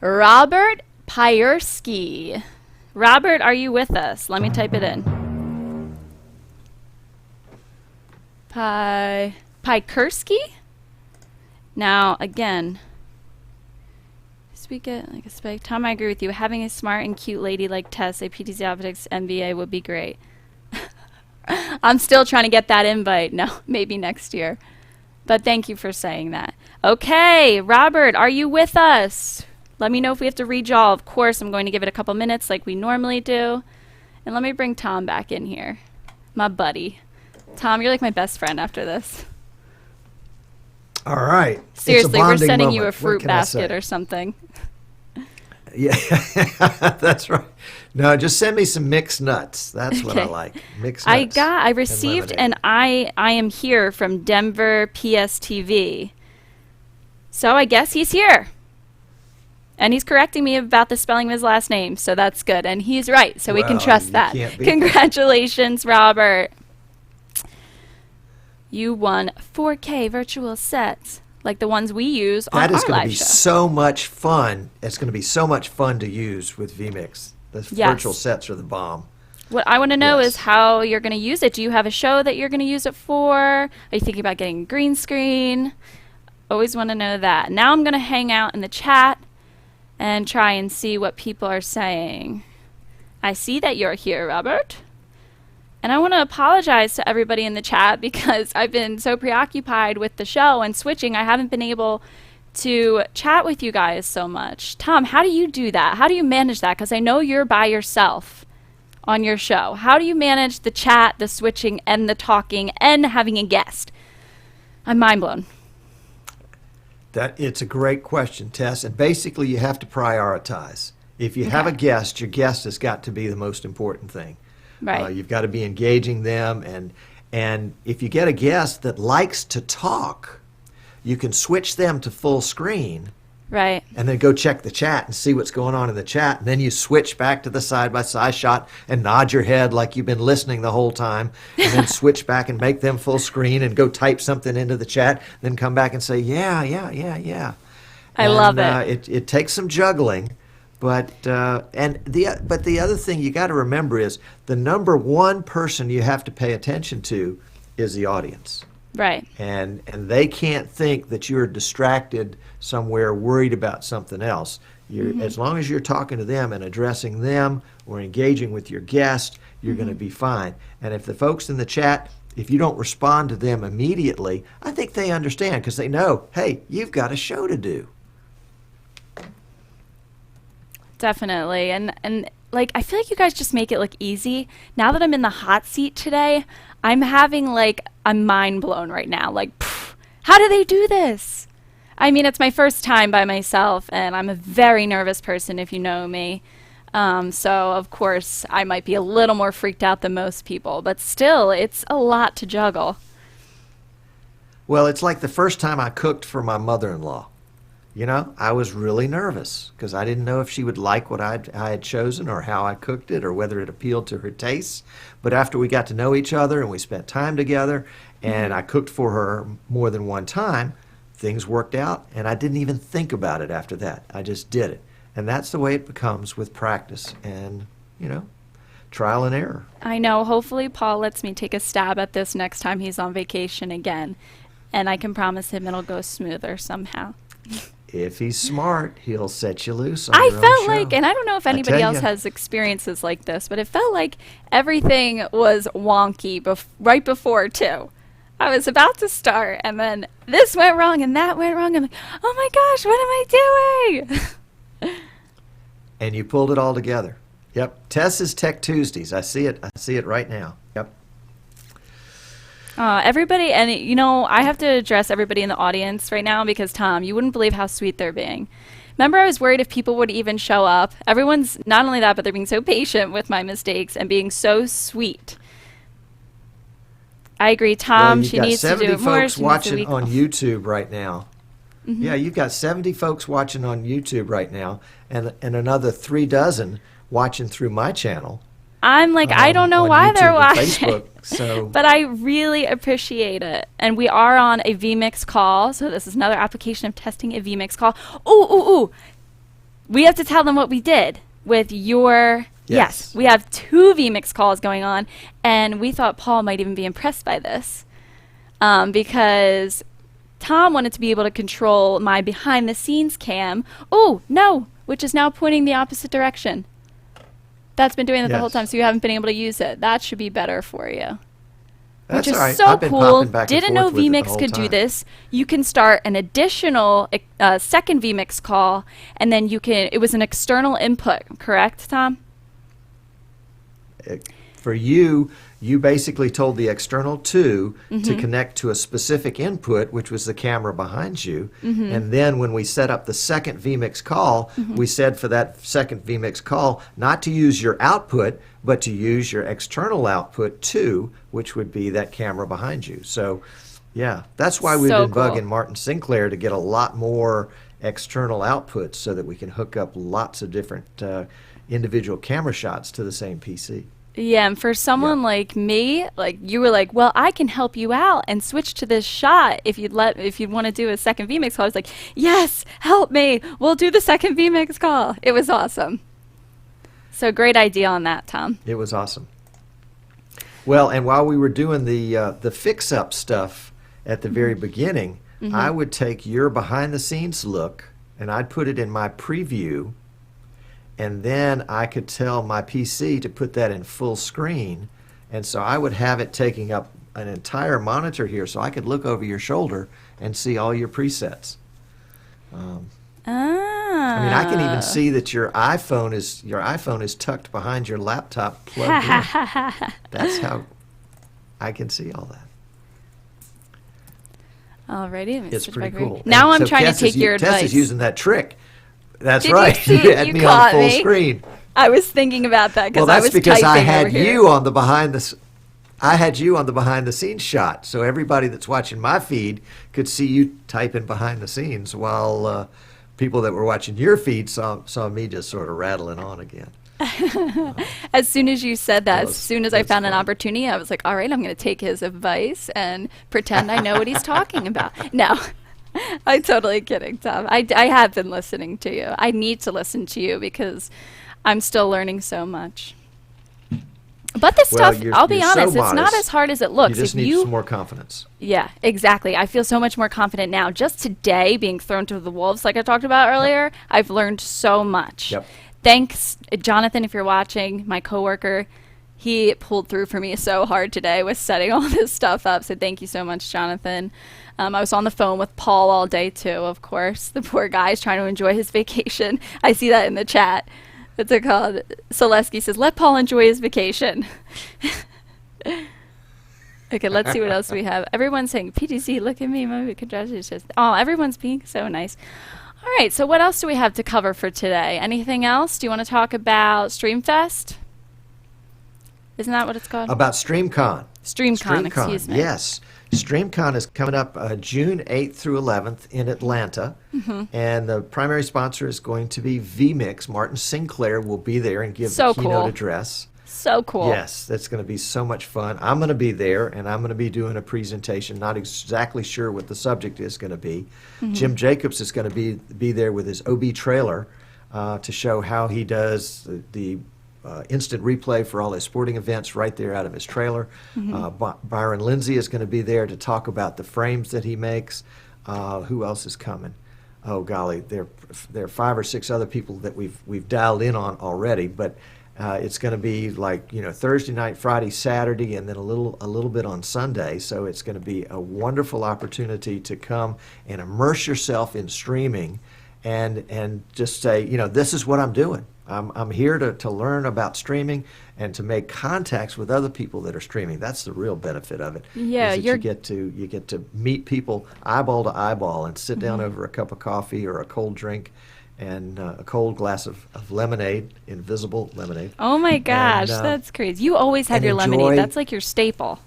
Robert Pyersky. Robert, are you with us? Let me type it in. Pyersky? Now, again, speak it like a spike. Tom, I agree with you. Having a smart and cute lady like Tess, a PTZOptics MBA would be great. I'm still trying to get that invite. No, maybe next year. But thank you for saying that. Okay, Robert, are you with us? Let me know if we have to redraw. Of course, I'm going to give it a couple minutes like we normally do. And let me bring Tom back in here. My buddy. Tom, you're like my best friend after this. All right. Seriously, we're sending you a fruit basket or something. Yeah, that's right. No, just send me some mixed nuts. That's what I like. Mixed nuts. I received and I am here from Denver PSTV. So I guess he's here. And he's correcting me about the spelling of his last name, so that's good. And he's right, so we can trust that. Congratulations, Robert. You won 4K virtual sets, like the ones we use on our live show. That is going to be so much fun. It's going to be so much fun to use with vMix. The virtual sets are the bomb. What I want to know is Yes. how you're going to use it. Do you have a show that you're going to use it for? Are you thinking about getting a green screen? Always want to know that. Now I'm going to hang out in the chat and try and see what people are saying. I see that you're here, Robert. And I want to apologize to everybody in the chat because I've been so preoccupied with the show and switching, I haven't been able to chat with you guys so much. Tom, how do you do that? How do you manage that? Because I know you're by yourself on your show. How do you manage the chat, the switching, and the talking, and having a guest? I'm mind blown. It's a great question, Tess. And basically, you have to prioritize. If you have a guest, your guest has got to be the most important thing. Right. You've got to be engaging them, and if you get a guest that likes to talk, you can switch them to full screen. Right. And then go check the chat and see what's going on in the chat. And then you switch back to the side-by-side shot and nod your head like you've been listening the whole time. And then switch back and make them full screen and go type something into the chat. Then come back and say, yeah. I love it. It takes some juggling. But the other thing you got to remember is the number one person you have to pay attention to is the audience. Right. And they can't think that you're distracted somewhere, worried about something else. As long as you're talking to them and addressing them or engaging with your guest, you're going to be fine. And if the folks in the chat, if you don't respond to them immediately, I think they understand because they know, hey, you've got a show to do. Definitely. And like, I feel like you guys just make it look easy. Now that I'm in the hot seat today, I'm having like, I'm mind blown right now. Like, how do they do this? I mean, it's my first time by myself, and I'm a very nervous person if you know me. So, of course, I might be a little more freaked out than most people, but still, it's a lot to juggle. Well, it's like the first time I cooked for my mother-in-law. You know, I was really nervous because I didn't know if she would like what I had chosen or how I cooked it or whether it appealed to her tastes. But after we got to know each other and we spent time together and I cooked for her more than one time, things worked out and I didn't even think about it after that. I just did it. And that's the way it becomes with practice and, trial and error. I know. Hopefully, Paul lets me take a stab at this next time he's on vacation again. And I can promise him it'll go smoother somehow. If he's smart, he'll set you loose on I your own felt show. like, and I don't know if anybody tell else ya. has experiences like this, but it felt like everything was wonky right before, too. I was about to start, and then this went wrong, and that went wrong. I'm like, oh my gosh, what am I doing? And you pulled it all together. Yep. Tess's Tech Tuesdays. I see it right now. Yep. Everybody, and I have to address everybody in the audience right now because, Tom, you wouldn't believe how sweet they're being. Remember, I was worried if people would even show up. Everyone's not only that, but they're being so patient with my mistakes and being so sweet. I agree, Tom. She needs to do it more. Folks She needs a watching week on off. YouTube right now. Yeah, you've got 70 folks watching on YouTube right now, and another 36 watching through my channel. I'm like, I don't know on why they're YouTube and watching. Facebook, so But I really appreciate it. And we are on a vMix call, so this is another application of testing a vMix call. Ooh. We have to tell them what we did with your... Yes, we have 2 vMix calls going on, and we thought Paul might even be impressed by this because Tom wanted to be able to control my behind-the-scenes cam. Oh, no, which is now pointing the opposite direction. That's been doing that the whole Yes. time, so you haven't been able to use it. That should be better for you. that's Which is all right. so I've been cool. popping back and Didn't know forth with it the vMix whole could do time. this. You can start an additional second vMix call, and then it was an external input, correct, Tom? For you basically told the external 2 to connect to a specific input, which was the camera behind you. And then when we set up the second vMix call, we said for that second vMix call not to use your output, but to use your external output 2, which would be that camera behind you. So, yeah, that's why we've So been cool. bugging Martin Sinclair to get a lot more external outputs so that we can hook up lots of different individual camera shots to the same PC. Yeah, and for someone like me, like you were like, well, I can help you out and switch to this shot if you'd want to do a second vMix call. I was like, yes, help me. We'll do the second vMix call. It was awesome. So great idea on that, Tom. It was awesome. Well, and while we were doing the fix-up stuff at the very beginning, I would take your behind-the-scenes look, and I'd put it in my preview, and then I could tell my PC to put that in full screen, and so I would have it taking up an entire monitor here, so I could look over your shoulder and see all your presets. I mean, I can even see that your iPhone is tucked behind your laptop plugged in. That's how I can see all that. Alrighty, It's pretty cool. Now And I'm so trying Tess to take your Tess advice. is using that trick. That's Did right. you see it? had You me caught on full me. screen. I was thinking about that Well, because I that's was because I typing had over here. you on the I had you on the behind the scenes shot, so everybody that's watching my feed could see you typing behind the scenes, while people that were watching your feed saw me just sort of rattling on again. As soon as you said that, as was- soon as I that's found an fun. opportunity, I was like, all right, I'm going to take his advice and pretend I know what he's talking about. No, I'm totally kidding, Tom. I have been listening to you. I need to listen to you because I'm still learning so much. But this Well, stuff, you're- I'll be you're so honest, it's not modest. as hard as it looks. You just If need you some more confidence. Yeah, exactly. I feel so much more confident now. Just today, being thrown to the wolves, like I talked about earlier, I've learned so much. Yep. Thanks, Jonathan, if you're watching, my coworker. He pulled through for me so hard today with setting all this stuff up. So thank you so much, Jonathan. I was on the phone with Paul all day too, of course. The poor guy is trying to enjoy his vacation. I see that in the chat. What's it called? Selesky says, let Paul enjoy his vacation. Okay, let's see what else we have. Everyone's saying, PTC, look at me, mommy, congratulations. Oh, everyone's being so nice. All right, so what else do we have to cover for today? Anything else? Do you want to talk about Streamfest? Isn't that what it's called? About StreamCon. StreamCon, excuse me. Yes. StreamCon is coming up June 8th through 11th in Atlanta. And the primary sponsor is going to be vMix. Martin Sinclair will be there and give So the keynote cool. address. So cool. Yes, that's going to be so much fun. I'm going to be there, and I'm going to be doing a presentation. Not exactly sure what the subject is going to be. Jim Jacobs is going to be there with his OB trailer to show how he does the instant replay for all his sporting events right there out of his trailer. Byron Lindsay is going to be there to talk about the frames that he makes. Who else is coming? Oh golly, there are 5 or 6 other people that we've dialed in on already, but it's going to be like, Thursday night, Friday, Saturday, and then a little bit on Sunday. So it's going to be a wonderful opportunity to come and immerse yourself in streaming, and just say, this is what I'm doing. I'm here to learn about streaming and to make contacts with other people that are streaming. That's the real benefit of it. Yeah, is that you get to meet people eyeball to eyeball and sit down over a cup of coffee or a cold drink and a cold glass of lemonade, invisible lemonade. Oh my gosh, that's crazy. You always have and your lemonade. enjoy- That's like your staple.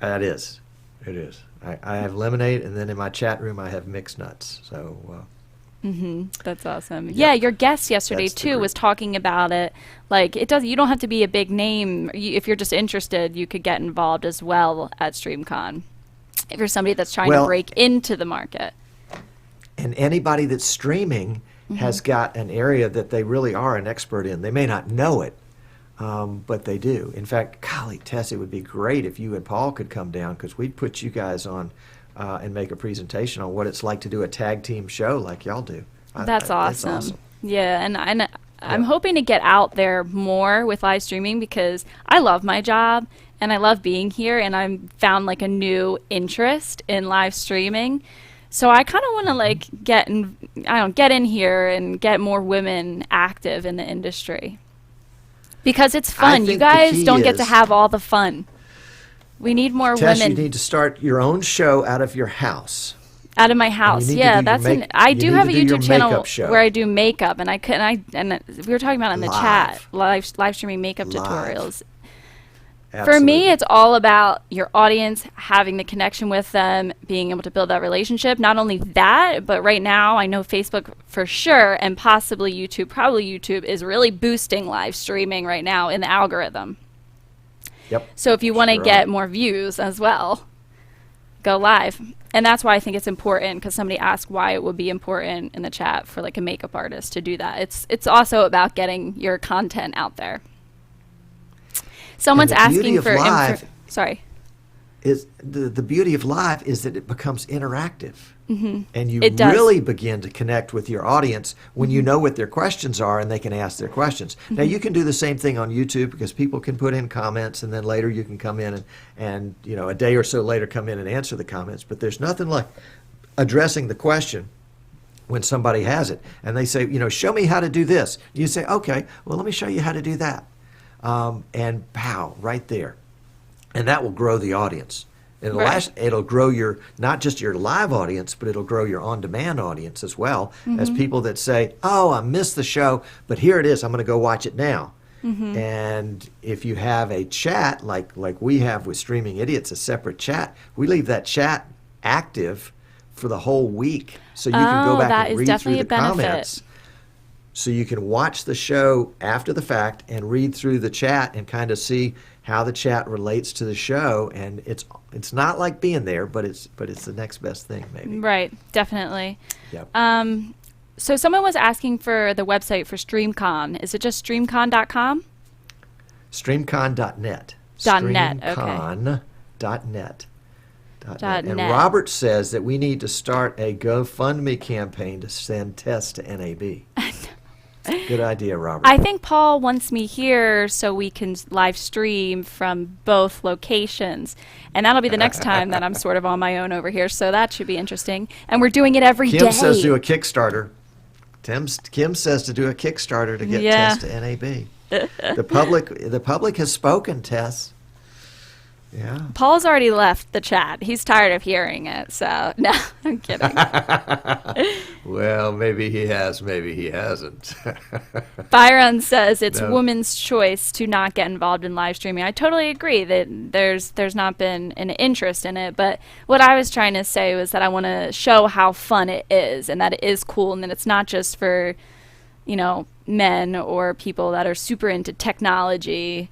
That is. It is. I have lemonade, and then in my chat room I have mixed nuts. So That's awesome. Yeah, your guest yesterday That's the too was group. talking about it. Like you don't have to be a big name. If you're just interested, you could get involved as well at StreamCon. If you're somebody that's trying to Well- break into the market. And anybody that's streaming has got an area that they really are an expert in. They may not know it, but they do. In fact, golly, Tess, it would be great if you and Paul could come down, because we'd put you guys on and make a presentation on what it's like to do a tag team show like y'all do. That's awesome. Yeah, and I'm hoping to get out there more with live streaming because I love my job and I love being here, and I've found like a new interest in live streaming. So I kind of want to get in here and get more women active in the industry because it's fun. You think the guys key don't get to is- have all the fun. We need more Tess, women you need to start your own show out of your house. out of my house. need to Yeah, do your that's I you do need have to a do your YouTube channel makeup show. where I do makeup, and we were talking about it in the chat, live streaming makeup Live. tutorials. For Absolutely. me, it's all about your audience, having the connection with them, being able to build that relationship. Not only that, but right now I know Facebook for sure, and possibly YouTube, probably YouTube, is really boosting live streaming right now in the algorithm. Yep. So if you want to Sure get are. more views as well, go live. And that's why I think it's important, because somebody asked why it would be important in the chat for like a makeup artist to do that. It's also about getting your content out there. Someone's And the beauty asking of for live sorry. is the beauty of live is that it becomes interactive. And you It does. really begin to connect with your audience when you know what their questions are and they can ask their questions. Now, you can do the same thing on YouTube because people can put in comments and then later you can come in and a day or so later come in and answer the comments. But there's nothing like addressing the question when somebody has it. And they say, show me how to do this. You say, okay, well, let me show you how to do that. And pow, right there. And that will grow the audience. It'll grow not just your live audience, but it'll grow your on-demand audience as well as people that say, oh, I missed the show, but here it is. I'm going to go watch it now. And if you have a chat like we have with Streaming Idiots, a separate chat, we leave that chat active for the whole week. So you can go back and read through the comments. So you can watch the show after the fact and read through the chat and kind of see how the chat relates to the show. And it's not like being there, but it's the next best thing, maybe. Right, definitely. Yep. So someone was asking for the website for StreamCon. Is it just streamcon.com? Streamcon.net. .net, okay. Streamcon.net. .net. And Robert says that we need to start a GoFundMe campaign to send Tess to NAB. Good idea, Robert. I think Paul wants me here so we can live stream from both locations. And that'll be the next time that I'm sort of on my own over here. So that should be interesting. And we're doing it every day. Kim says do a Kickstarter. Kim says to do a Kickstarter to get Tess to NAB. The public has spoken, Tess. Yeah. Paul's already left the chat. He's tired of hearing it. So, no, I'm kidding. Well, maybe he has, maybe he hasn't. Byron says it's women's choice to not get involved in live streaming. I totally agree that there's not been an interest in it. But what I was trying to say was that I want to show how fun it is and that it is cool and that it's not just for, men or people that are super into technology.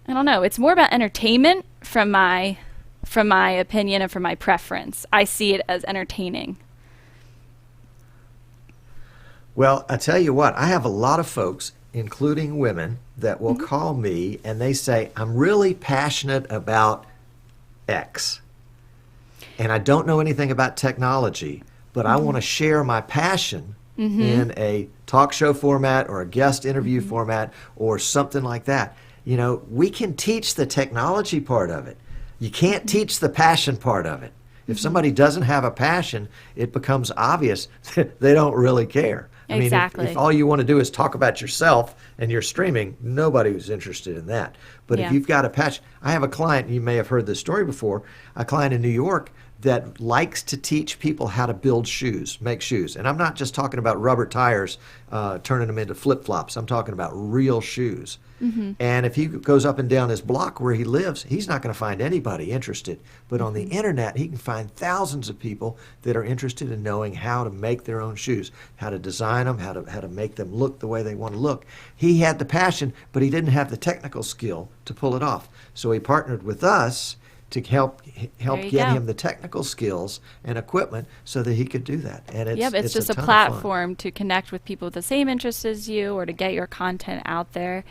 I don't know. It's more about entertainment from my opinion and from my preference. I see it as entertaining. Well, I tell you what, I have a lot of folks, including women, that will call me and they say, I'm really passionate about X. And I don't know anything about technology, but I want to share my passion in a talk show format or a guest interview format or something like that. We can teach the technology part of it. You can't teach the passion part of it. If somebody doesn't have a passion, it becomes obvious that they don't really care. Exactly. I mean, if all you want to do is talk about yourself and you're streaming, nobody was interested in that. But if you've got a passion, I have a client, you may have heard this story before, a client in New York that likes to teach people how to build shoes, make shoes. And I'm not just talking about rubber tires, turning them into flip-flops. I'm talking about real shoes. And if he goes up and down his block where he lives, he's not going to find anybody interested. But on the internet, he can find thousands of people that are interested in knowing how to make their own shoes, how to design them, how to make them look the way they want to look. He had the passion, but he didn't have the technical skill to pull it off. So he partnered with us to help get him the technical skills and equipment so that he could do that. And it's just a platform to connect with people with the same interests as you or to get your content out there.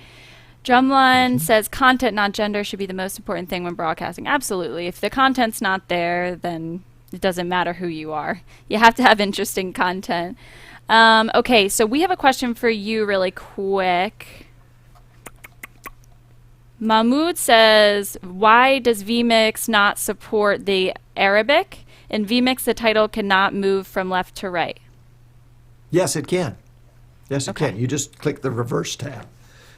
Drumline says content, not gender, should be the most important thing when broadcasting. Absolutely. If the content's not there, then it doesn't matter who you are. You have to have interesting content. Okay, so we have a question for you really quick. Mahmoud says, why does vMix not support the Arabic? In vMix, the title cannot move from left to right. Yes, it can. Yes, it can. You just click the reverse tab.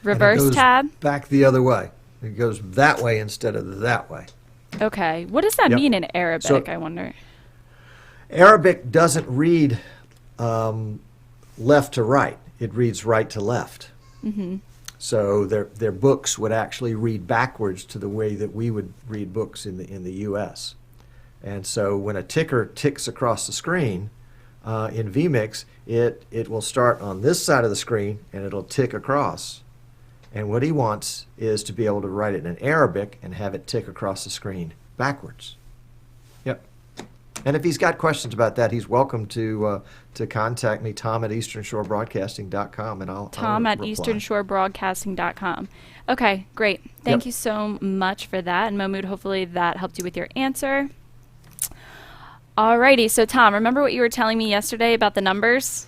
Reverse tab? Back the other way. It goes that way instead of that way. Okay. What does that mean in Arabic, I wonder? Arabic doesn't read left to right. It reads right to left. So their books would actually read backwards to the way that we would read books in the U.S. And so when a ticker ticks across the screen in vMix, it will start on this side of the screen and it'll tick across. And what he wants is to be able to write it in Arabic and have it tick across the screen backwards. Yep. And if he's got questions about that, he's welcome to contact me, Tom at easternshorebroadcasting.com, and I'll Tom at reply. easternshorebroadcasting.com. Okay, great. Thank you so much for that. And Mahmood, hopefully that helped you with your answer. Alrighty, so Tom, remember what you were telling me yesterday about the numbers?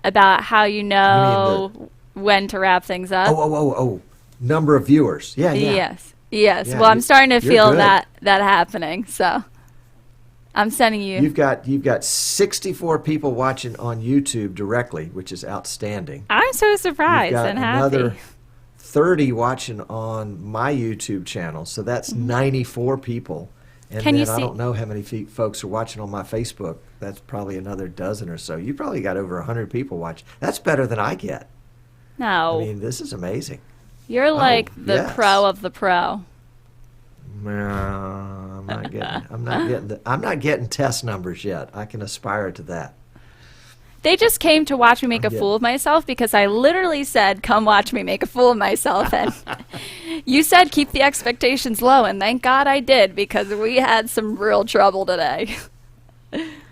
About how you know when to wrap things up? Oh. Number of viewers. Yeah. Yes. Yeah, Well, I'm starting to feel good. that happening. So I'm sending you. You've got 64 people watching on YouTube directly, which is outstanding. I'm so surprised You've got and happy. another 30 watching on my YouTube channel, so that's 94 people. And Can then you see? I don't know how many folks are watching on my Facebook. That's probably another dozen or so. You probably got over 100 people watching. That's better than I get. No. I mean, this is amazing. You're like the yes. pro of the pro. No, I'm not getting test numbers yet. I can aspire to that. They just came to watch me make a fool of myself because I literally said, come watch me make a fool of myself. And you said keep the expectations low, and thank God I did, because we had some real trouble today.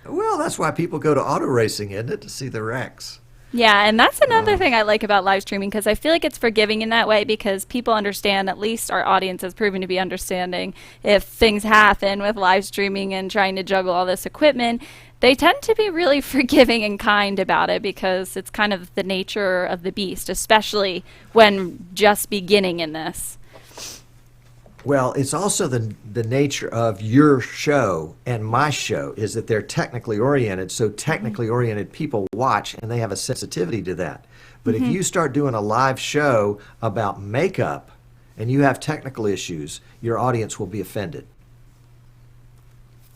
Well, that's why people go to auto racing, isn't it, to see the wrecks? Yeah, and that's another thing I like about live streaming, because I feel like it's forgiving in that way, because people understand, at least our audience has proven to be understanding, if things happen with live streaming and trying to juggle all this equipment, they tend to be really forgiving and kind about it, because it's kind of the nature of the beast, especially when just beginning in this. Well, it's also the nature of your show and my show is that they're technically oriented, so technically oriented people watch and they have a sensitivity to that. But if you start doing a live show about makeup and you have technical issues, your audience will be offended.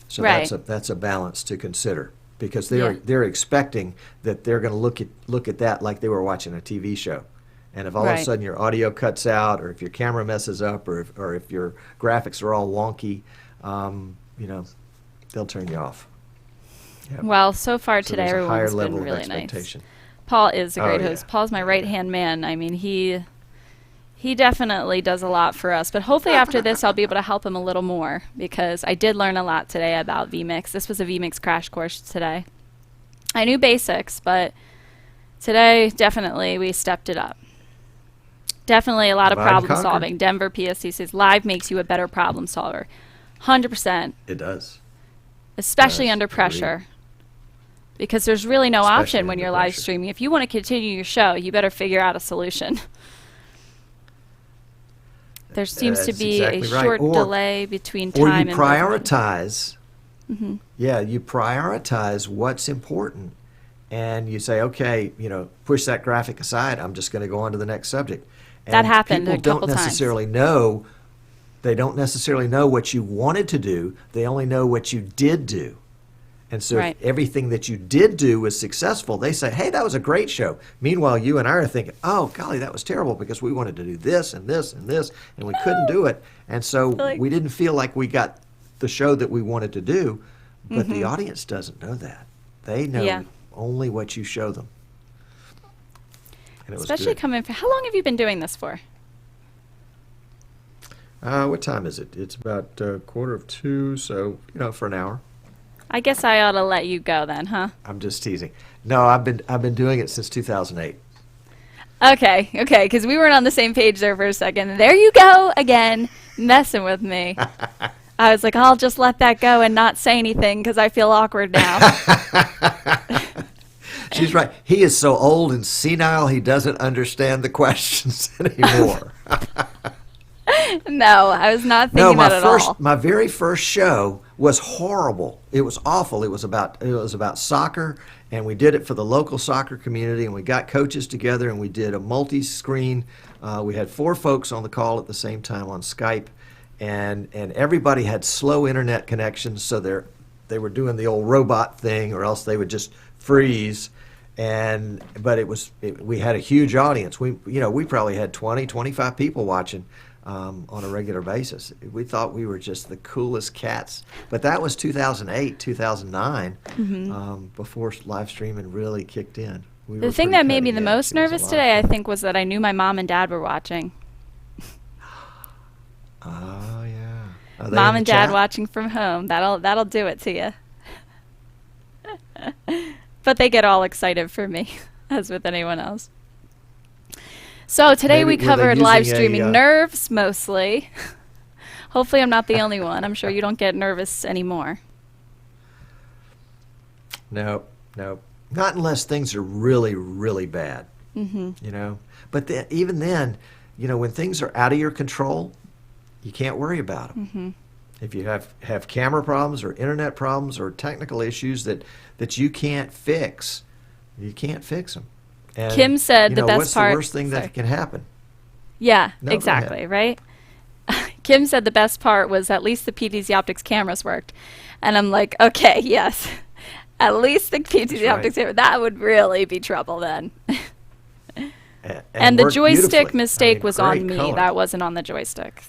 So that's a balance to consider, because they're expecting that they're going to look at that like they were watching a TV show. And if all of a sudden your audio cuts out, or if your camera messes up, or if your graphics are all wonky, they'll turn you off. Yep. Well, so far today, there's a higher everyone's been level really of nice. expectation. Paul is a great host. Yeah. Paul's my right-hand man. I mean, he definitely does a lot for us. But hopefully after this, I'll be able to help him a little more, because I did learn a lot today about vMix. This was a vMix crash course today. I knew basics, but today, definitely, we stepped it up. Definitely a lot of problem solving. Denver PSC says live makes you a better problem solver. 100%. It does. Especially under pressure. Because there's really no option when you're live streaming. If you want to continue your show, you better figure out a solution. There seems to be a short delay between time and prioritize. Yeah, you prioritize what's important. And you say, okay, push that graphic aside. I'm just going to go on to the next subject. And that happened a couple times. They don't necessarily know what you wanted to do. They only know what you did do. And so if everything that you did do was successful, they say, hey, that was a great show. Meanwhile, you and I are thinking, oh, golly, that was terrible, because we wanted to do this and this and this, and we couldn't do it. And so we didn't feel like we got the show that we wanted to do. But the audience doesn't know that. They know only what you show them. Especially coming from, how long have you been doing this for? What time is it? It's about 1:45, so for an hour. I guess I ought to let you go then, huh? I'm just teasing. No, I've been doing it since 2008. Okay, because we weren't on the same page there for a second. There you go again, messing with me. I was like, I'll just let that go and not say anything because I feel awkward now. She's right. He is so old and senile, he doesn't understand the questions anymore. No, I was not thinking that at all. My very first show was horrible. It was awful. It was about soccer, and we did it for the local soccer community, and we got coaches together, and we did a multi-screen. We had 4 folks on the call at the same time on Skype, and everybody had slow internet connections, so they were doing the old robot thing, or else they would just freeze. But we had a huge audience. We probably had 20, 25 people watching on a regular basis. We thought we were just the coolest cats. But that was 2008, 2009, before live streaming really kicked in. The thing that made me the most nervous today, I think, was that I knew my mom and dad were watching. Oh, yeah. Are they Mom in and the Dad chat? watching from home. That'll do it to you. But they get all excited for me, as with anyone else. So today Maybe we were they covered live using streaming nerves mostly. Hopefully I'm not the only one. I'm sure you don't get nervous anymore. No, no, not unless things are really, really bad. Mm-hmm. You know, but even then, you know, when things are out of your control, you can't worry about them. Mm-hmm. If you have camera problems or internet problems or technical issues that you can't fix, you can't fix them. And, Kim said you the know, best what's part. the worst thing Sorry. that can happen? Yeah, No, go exactly, ahead. right? Kim said the best part was at least the PTZOptics cameras worked. And I'm like, okay, yes. At least the PTZOptics right. camera. That would really be trouble then. And And the worked joystick beautifully. mistake I mean, was on great me. color. That wasn't on the joystick.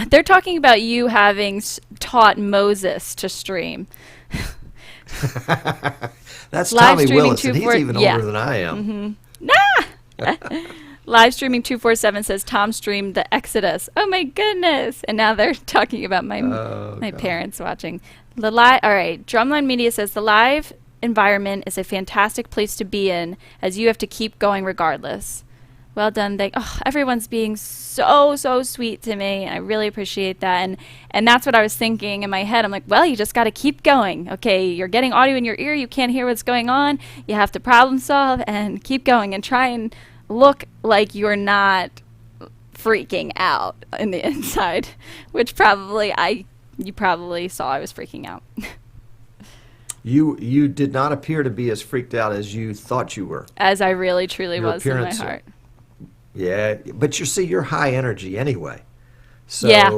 They're talking about you having taught Moses to stream. That's Live Tommy streaming Willis, and he's 24 even yeah. older than I am. Live streaming 247 says Tom streamed the Exodus. Oh my goodness! And now they're talking about my God. parents watching the live. All right, Drumline Media says the live environment is a fantastic place to be in, as you have to keep going regardless. Well done. Everyone's being so sweet to me, and I really appreciate that. And that's what I was thinking in my head. I'm like, well, you just got to keep going. Okay, you're getting audio in your ear. You can't hear what's going on. You have to problem solve and keep going and try and look like you're not freaking out in the inside, which you probably saw I was freaking out. You did not appear to be as freaked out as you thought you were. As I really truly Your was in my appearance- heart. Yeah, but you see, you're high energy anyway, so Yeah.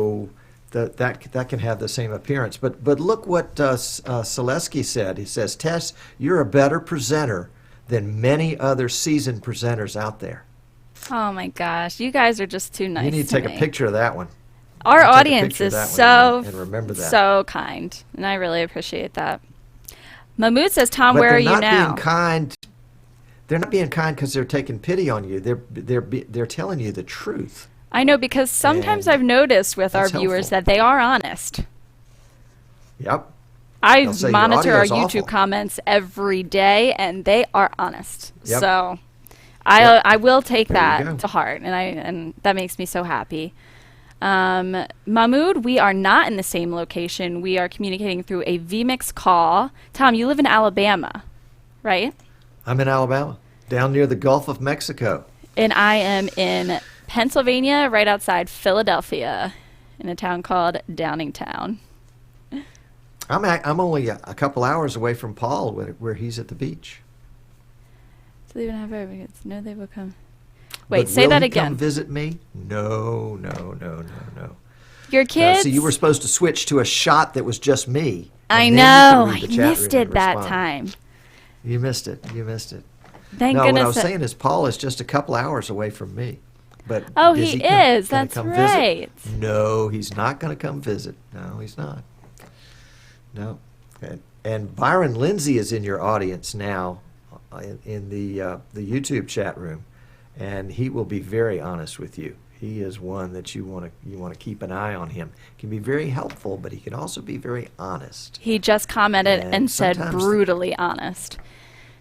that can have the same appearance. But look what Selesky said. He says, Tess, you're a better presenter than many other seasoned presenters out there. Oh my gosh, you guys are just too nice. You need to take me. a picture of that one. Our Take a audience picture of is that so one and remember that. so kind, and I really appreciate that. Mahmood says, Tom, But where they're are you not now? being kind. They're not being kind because they're taking pity on you. They're telling you the truth. I know, because sometimes And I've noticed with our that's viewers helpful. that they are honest. Yep. I They'll say your monitor our audio's YouTube awful. comments every day, and they are honest. Yep. So Yep. I will take There you go. that to heart, and that makes me so happy. Mahmood, we are not in the same location. We are communicating through a vMix call. Tom, you live in Alabama, right? I'm in Alabama, down near the Gulf of Mexico. And I am in Pennsylvania, right outside Philadelphia, in a town called Downingtown. I'm only a couple hours away from Paul, where he's at the beach. So they don't have advocates. No, they will come. Wait, But say will that he again. Come visit me? No. Your kids. So you were supposed to switch to a shot that was just me. I and then you know. could I read the chat room missed and it that respond. time. You missed it. Thank No, goodness. what I was that- saying is Paul is just a couple hours away from me. But Oh, is he gonna- is. gonna That's come right. Visit? No, he's not going to come visit. No, he's not. No. And Byron Lindsay is in your audience now in the YouTube chat room, and he will be very honest with you. He is one that you want to keep an eye on him. He can be very helpful, but he can also be very honest. He just commented And and said sometimes- brutally honest.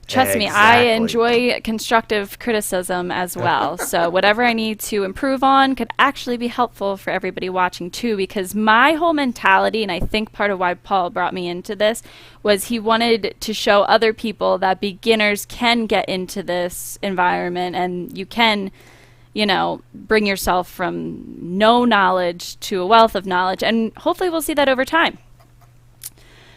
Trust me, I Exactly. enjoy constructive criticism as well. So whatever I need to improve on could actually be helpful for everybody watching too, because my whole mentality, and I think part of why Paul brought me into this, was he wanted to show other people that beginners can get into this environment, and you can, bring yourself from no knowledge to a wealth of knowledge, and hopefully we'll see that over time.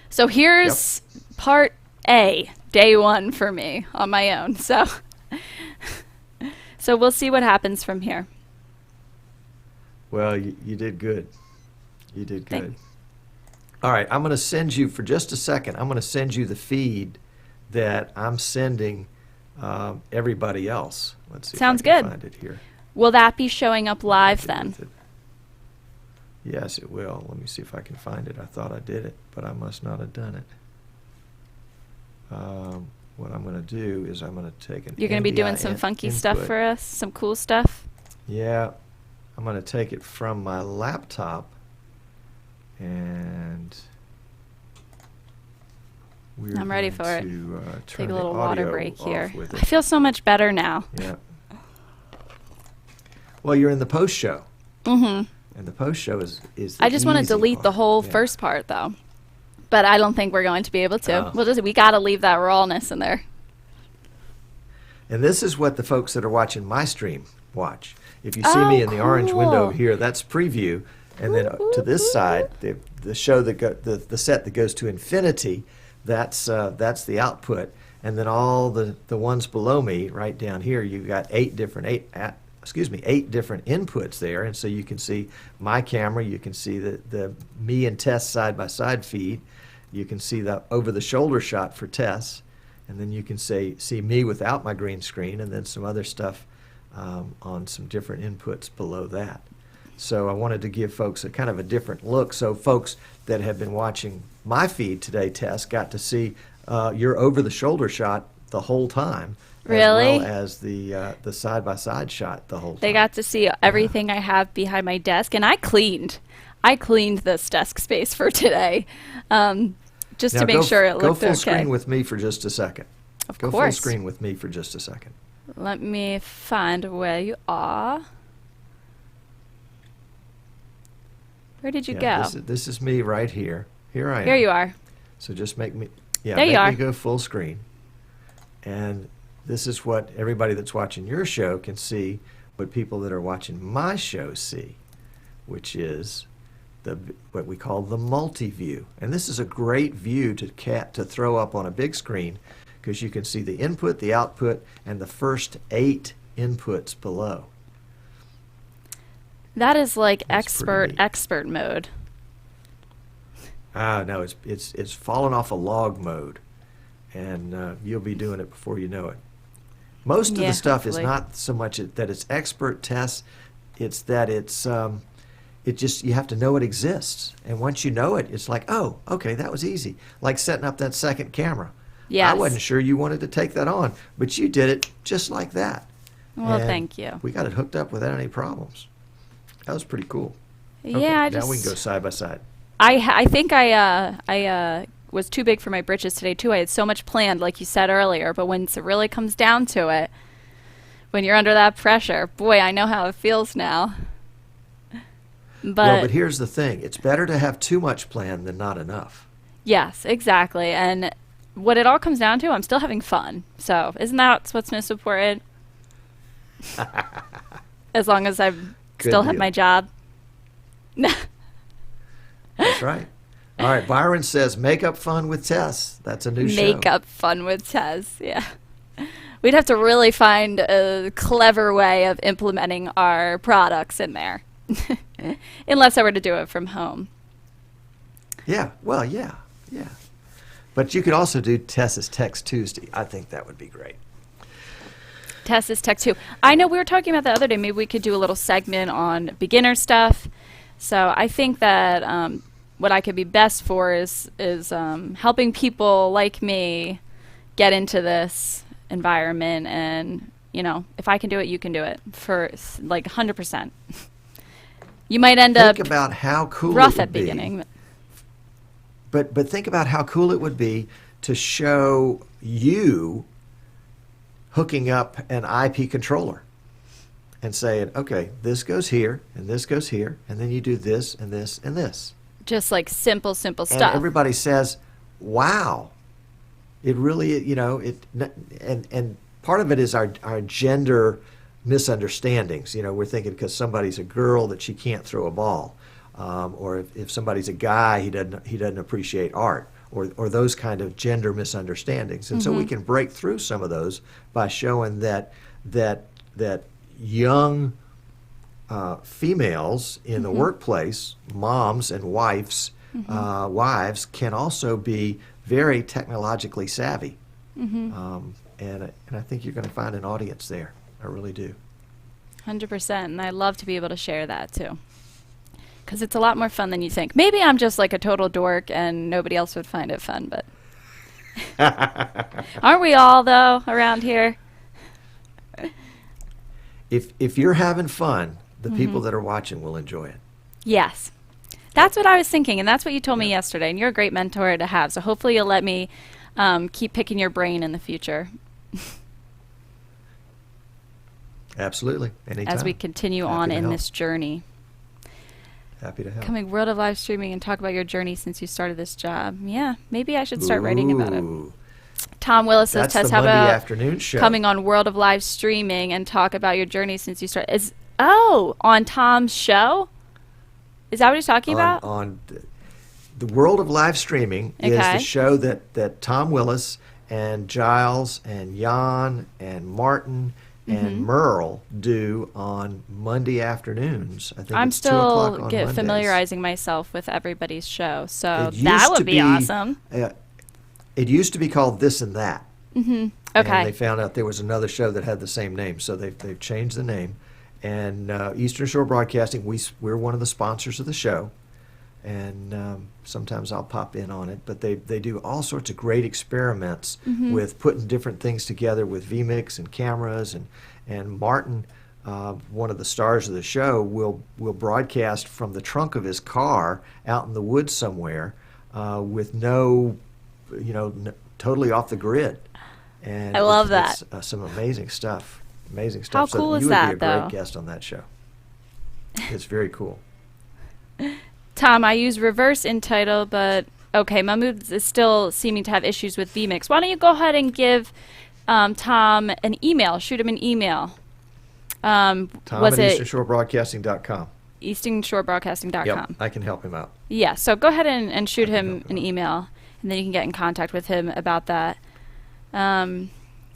So here's part A, day one for me on my own. So we'll see what happens from here. Well, you did good. You did good. Thanks. All right, I'm going to send you, for just a second, I'm going to send you the feed that I'm sending everybody else. Let's see Sounds if I can good. find it here. Will that be showing up live then? Yes, it will. Let me see if I can find it. I thought I did it, but I must not have done it. What I'm going to do is I'm going to take an You're going to be doing some NVIN funky stuff input. for us? Some cool stuff? Yeah, I'm going to take it from my laptop and I'm ready for it. turn Take a the little water audio break off here. with I it. feel so much better now. Yeah. Well, you're in the post show. Mm-hmm. And the post show is the I just want to easy delete the part. whole Yeah. first part, though. But I don't think we're going to be able to. Oh. We got to leave that rawness in there. And this is what the folks that are watching my stream watch. If you see me in the orange window cool. over here, that's preview. And then to this side, the show that the set that goes to infinity, that's the output. And then all the ones below me, right down here, you've got eight different inputs there. And so you can see my camera, you can see the me and Tess side by side feed, you can see the over the shoulder shot for Tess, and then you can see me without my green screen, and then some other stuff on some different inputs below that. So I wanted to give folks a kind of a different look. So folks that have been watching my feed today, Tess, got to see your over-the-shoulder shot the whole time, Really? as well as the side-by-side shot the whole time. They got to see everything I have behind my desk, and I cleaned this desk space for today, just Now to make sure it go looked full okay. screen with me for just a second. Of Go course. full screen with me for just a second. Let me find where you are. Where did you Yeah, go? this is me right here. Here I am. Here you are. So just make me, There make you are. me go full screen. And this is what everybody that's watching your show can see, what people that are watching my show see, which is what we call the multi-view. And this is a great view to throw up on a big screen, because you can see the input, the output, and the first 8 inputs below. That is like That's pretty neat. expert mode. No, it's fallen off a log mode, and you'll be doing it before you know it. Most of Yeah, the stuff hopefully. is not so much that it's expert tests, it's that it just, you have to know it exists. And once you know it, it's like, oh, okay, that was easy. Like setting up that second camera. Yes. I wasn't sure you wanted to take that on, but you did it just like that. Well, And thank you. We got it hooked up without any problems. That was pretty cool. Okay, Yeah, now we can go side by side. I think I was too big for my britches today too. I had so much planned, like you said earlier, but when it really comes down to it, when you're under that pressure, boy, I know how it feels now. But here's the thing. It's better to have too much planned than not enough. Yes, exactly. And what it all comes down to, I'm still having fun. So isn't that what's most important? As long as I still have deal. my job. That's right. All right, Byron says, makeup fun with Tess. That's a new show. Makeup fun with Tess, yeah. We'd have to really find a clever way of implementing our products in there. Unless I were to do it from home. Yeah, well, yeah. But you could also do Tess's Text Tuesday. I think that would be great. Tess's Tech 2. I know we were talking about the other day, maybe we could do a little segment on beginner stuff. So I think that what I could be best for is helping people like me get into this environment, and if I can do it, you can do it for like 100%. You might end up Think about how cool rough it would at beginning. But think about how cool it would be to show you hooking up an IP controller and saying, okay, this goes here, and this goes here, and then you do this, and this, and this. Just like simple And stuff. everybody says, wow. It really, and part of it is our gender misunderstandings. We're thinking because somebody's a girl that she can't throw a ball. Or if somebody's a guy, he doesn't appreciate art, or those kind of gender misunderstandings. And so we can break through some of those by showing that young females in the workplace, moms and wives, can also be very technologically savvy. And I think you're going to find an audience there. I really do. 100%. And I love to be able to share that too. Because it's a lot more fun than you think. Maybe I'm just like a total dork and nobody else would find it fun, but aren't we all, though, around here? if you're having fun, the people that are watching will enjoy it. Yes. That's what I was thinking, and that's what you told me yesterday, and you're a great mentor to have, so hopefully you'll let me keep picking your brain in the future. Absolutely. Anytime. As we continue Happy on to in help. this journey. Happy to help. Coming world of live streaming and talk about your journey since you started this job. Yeah, maybe I should start writing about it. Ooh, Tom Willis says, That's Tess, the how Monday about afternoon show. coming on World of Live Streaming and talk about your journey since you started? On Tom's show? Is that what he's talking about? On the World of Live Streaming is Okay. the show that Tom Willis and Giles and Jan and Martin and Merle do on Monday afternoons. I think I'm it's 2 o'clock still on Mondays. familiarizing myself with everybody's show, so It that used would to be awesome. It used to be called This and That. Okay. And they found out there was another show that had the same name, so they've changed the name. And Eastern Shore Broadcasting, we're one of the sponsors of the show, and sometimes I'll pop in on it. But they do all sorts of great experiments with putting different things together with vMix and cameras, and Martin, one of the stars of the show, will broadcast from the trunk of his car out in the woods somewhere with totally off the grid. And I love it's that. some amazing stuff. Amazing How stuff. cool is you would that, be a great though? guest on that show. It's very cool. Tom, I use reverse in title, but okay, Mahmood is still seeming to have issues with vMix. Why don't you go ahead and give Tom an email? Shoot him an email. Tom Was at it EasternShoreBroadcasting.com. EasternShoreBroadcasting.com? Yep, I can help him out. Yeah, so go ahead and shoot him an email, and then you can get in contact with him about that.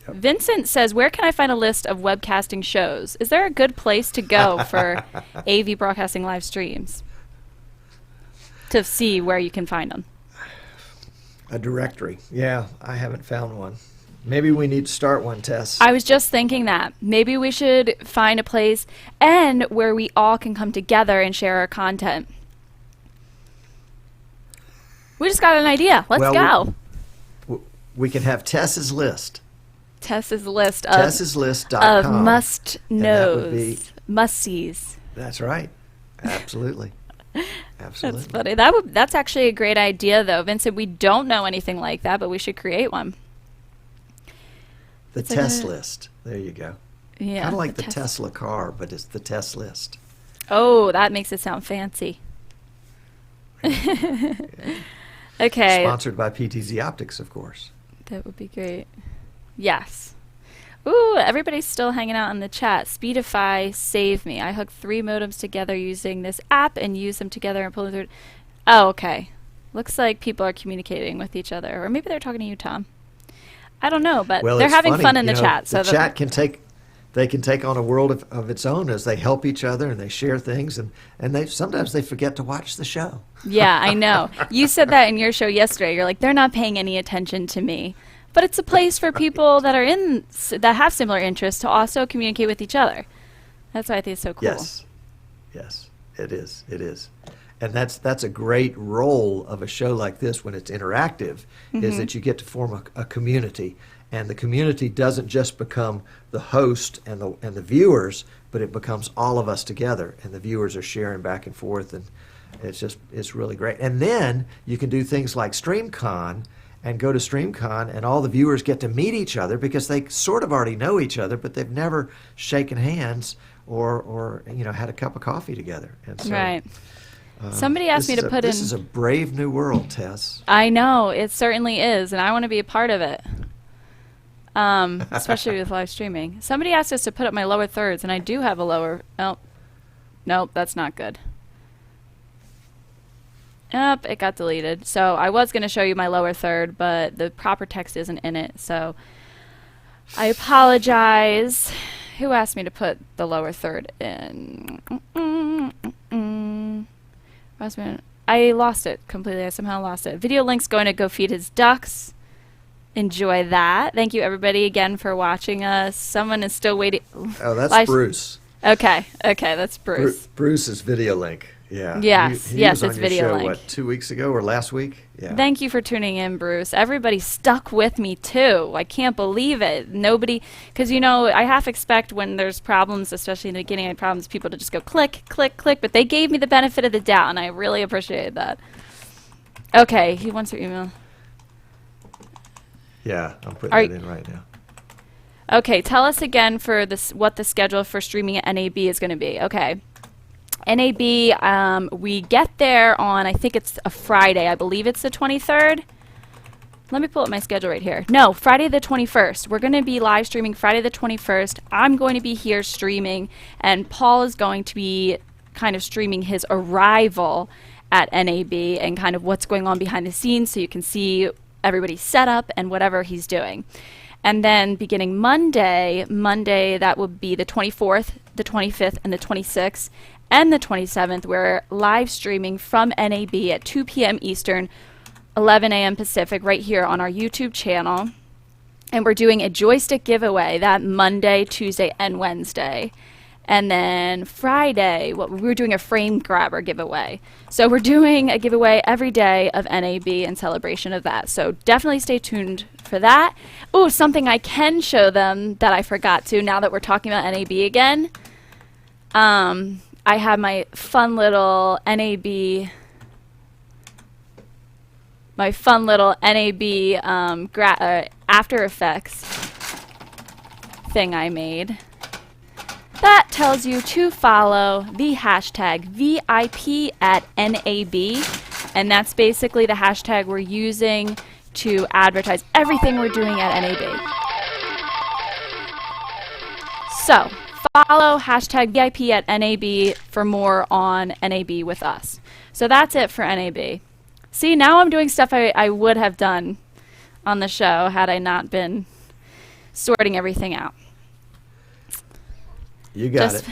Vincent says, where can I find a list of webcasting shows? Is there a good place to go for AV broadcasting live streams to see where you can find them? A directory. Yeah, I haven't found one. Maybe we need to start one, Tess. I was just thinking that. Maybe we should find a place and where we all can come together and share our content. We just got an idea. Let's go. We can have Tess's list. Tess's list of Tess'sList.com. must-knows, must-sees. That's right. Absolutely. Absolutely. That's funny. That's actually a great idea, though. Vincent, we don't know anything like that, but we should create one. The It's like Tess a- list. There you go. Yeah. Kind of like the Tesla car, but it's the Tess list. Oh, that makes it sound fancy. Okay. Sponsored by PTZOptics, of course. That would be great. Yes. Ooh, everybody's still hanging out in the chat. Speedify, save me. I hooked 3 modems together using this app and use them together and pull them through. Oh, okay. Looks like people are communicating with each other. Or maybe they're talking to you, Tom. I don't know, but Well, they're it's having funny, fun in the you know, chat. The chat can take on a world of its own as they help each other and they share things, and sometimes they forget to watch the show. Yeah, I know. You said that in your show yesterday. You're like, they're not paying any attention to me. But it's a place for people that are that have similar interests to also communicate with each other. That's why I think it's so cool. Yes, it is. It is, and that's a great role of a show like this when it's interactive, is that you get to form a community, and the community doesn't just become the host and the viewers, but it becomes all of us together, and the viewers are sharing back and forth, and it's really great. And then you can do things like StreamCon. And go to StreamCon, and all the viewers get to meet each other because they sort of already know each other, but they've never shaken hands or had a cup of coffee together. And so, Right. Somebody asked me to put in... This is a brave new world, Tess. I know, it certainly is, and I want to be a part of it. Especially with live streaming. Somebody asked us to put up my lower thirds, and I do have a lower... Oh, nope, that's not good. Yep, it got deleted. So I was going to show you my lower third, but the proper text isn't in it, so I apologize. Who asked me to put the lower third in? I lost it completely. I somehow lost it. Video link's going to go feed his ducks. Enjoy that. Thank you, everybody, again for watching us. Someone is still waiting. Oh, that's Bruce. Okay, that's Bruce. Bruce's video link. Yeah. Yes, He yes, was on it's your video show, link. what, 2 weeks ago or last week? Yeah. Thank you for tuning in, Bruce. Everybody stuck with me too. I can't believe it. Nobody, because I half expect when there's problems, especially in the beginning of problems, people to just go click, click, click. But they gave me the benefit of the doubt, and I really appreciated that. Okay, he wants your email. Yeah, I'm putting that in right now. Okay, tell us again for this what the schedule for streaming at NAB is going to be. Okay. NAB, we get there on, I think it's a Friday. I believe it's the 23rd. Let me pull up my schedule right here. No, Friday the 21st. We're going to be live streaming Friday the 21st. I'm going to be here streaming, and Paul is going to be kind of streaming his arrival at NAB and kind of what's going on behind the scenes so you can see everybody's setup and whatever he's doing. And then beginning Monday, that will be the 24th, the 25th, and the 26th, and the 27th, we're live streaming from NAB at 2 p.m. Eastern, 11 a.m. Pacific, right here on our YouTube channel. And we're doing a joystick giveaway that Monday, Tuesday, and Wednesday. And then Friday, we're doing a frame grabber giveaway. So we're doing a giveaway every day of NAB in celebration of that. So definitely stay tuned for that. Oh, something I can show them that I forgot to now that we're talking about NAB again. I have my fun little NAB After Effects thing I made. That tells you to follow the hashtag VIP at NAB, and that's basically the hashtag we're using to advertise everything we're doing at NAB. So, follow hashtag VIP at NAB for more on NAB with us. So that's it for NAB. See, now I'm doing stuff I would have done on the show had I not been sorting everything out. You got it.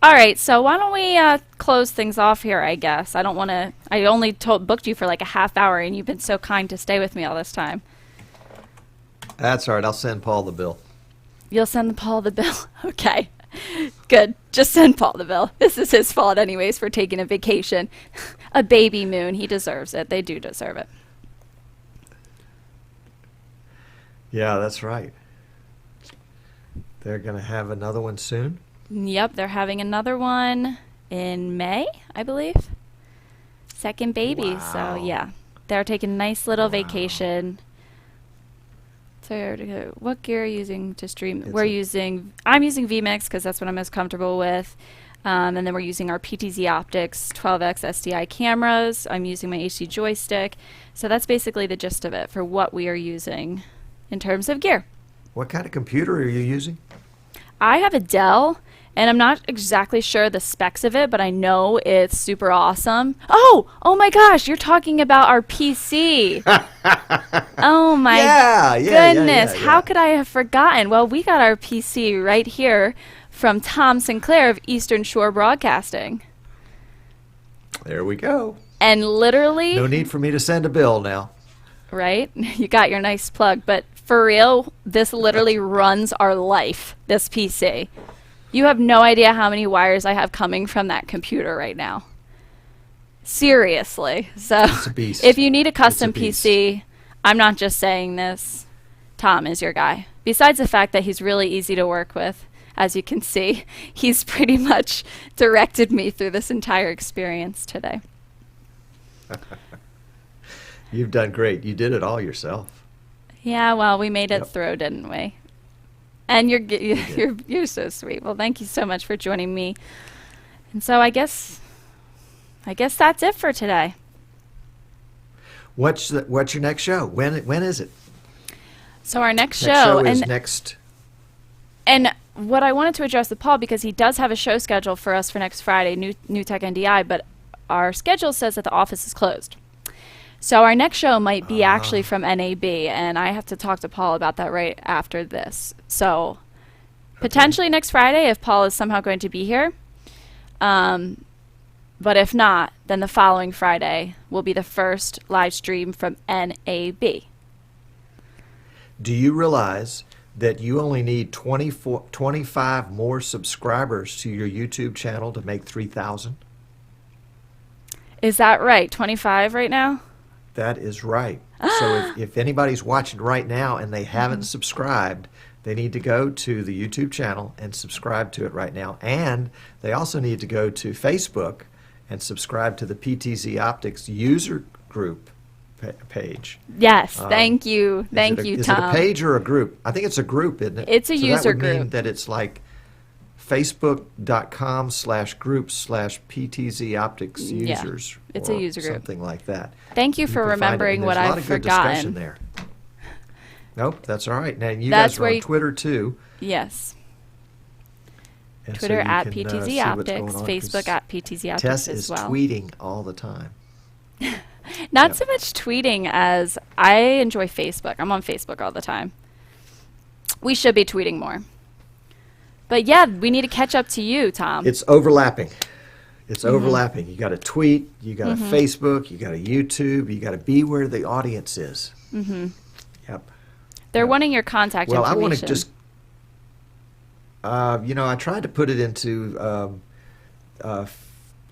All right, so why don't we close things off here, I guess. I don't want to... I only booked you for like a half hour, and you've been so kind to stay with me all this time. That's all right. I'll send Paul the bill. You'll send Paul the bill? Okay. Good. Just send Paul the bill. This is his fault anyways for taking a vacation. A baby moon. He deserves it. They do deserve it. Yeah, that's right. They're going to have another one soon? Yep, they're having another one in May, I believe. Second baby. Wow. So, yeah. They're taking a nice little vacation. So, what gear are you using to stream? I'm using vMix because that's what I'm most comfortable with. And then we're using our PTZOptics 12x SDI cameras. I'm using my HD joystick. So that's basically the gist of it for what we are using in terms of gear. What kind of computer are you using? I have a Dell, and I'm not exactly sure the specs of it, but I know it's super awesome. Oh my gosh, you're talking about our PC. Oh my goodness, how could I have forgotten? Well, we got our PC right here from Tom Sinclair of Eastern Shore Broadcasting. There we go. And literally... No need for me to send a bill now. Right? You got your nice plug, but for real, this literally runs our life, this PC. You have no idea how many wires I have coming from that computer right now. Seriously. So It's a beast. if you need a custom It's a beast. PC, I'm not just saying this. Tom is your guy. Besides the fact that he's really easy to work with, as you can see, he's pretty much directed me through this entire experience today. You've done great. You did it all yourself. Yeah, well, we made it Yep. through, didn't we? And you're so sweet. Well, thank you so much for joining me. And so I guess that's it for today. What's your next show? When is it? So our next Next show is and next. and what I wanted to address with Paul, because he does have a show scheduled for us for next Friday, New Tech NDI, but our schedule says that the office is closed. So our next show might be actually from NAB, and I have to talk to Paul about that right after this. So potentially next Friday if Paul is somehow going to be here. But if not, then the following Friday will be the first live stream from NAB. Do you realize that you only need 25 more subscribers to your YouTube channel to make 3,000? Is that right? 25 right now? That is right. So if anybody's watching right now and they haven't subscribed, they need to go to the YouTube channel and subscribe to it right now. And they also need to go to Facebook and subscribe to the PTZOptics user group page. Yes, thank you. Thank you, Is Tom. it a page or a group? I think it's a group, isn't it? It's a user that would mean group. that it's like facebook.com/groups/PTZOptics Yeah, users. it's or a user group. Something like that. Thank you for can find it, remembering and what there's a lot I've of good discussion forgotten. there. Nope, that's all right. Now you That's guys are where on you- Twitter too. Yes. And so Twitter you at can, see PTZ what's Optics, going on, 'cause Facebook at PTZ Optics Tess as is well. tweeting all the time. Not Yep. so much tweeting as I enjoy Facebook. I'm on Facebook all the time. We should be tweeting more. But yeah, we need to catch up to you, Tom. It's overlapping. It's Mm-hmm. overlapping. You got to tweet, you got to Facebook, you got to YouTube, you got to be where the audience is. Mm-hmm. Yep. They're wanting your contact Well, I information. want to just, I tried to put it into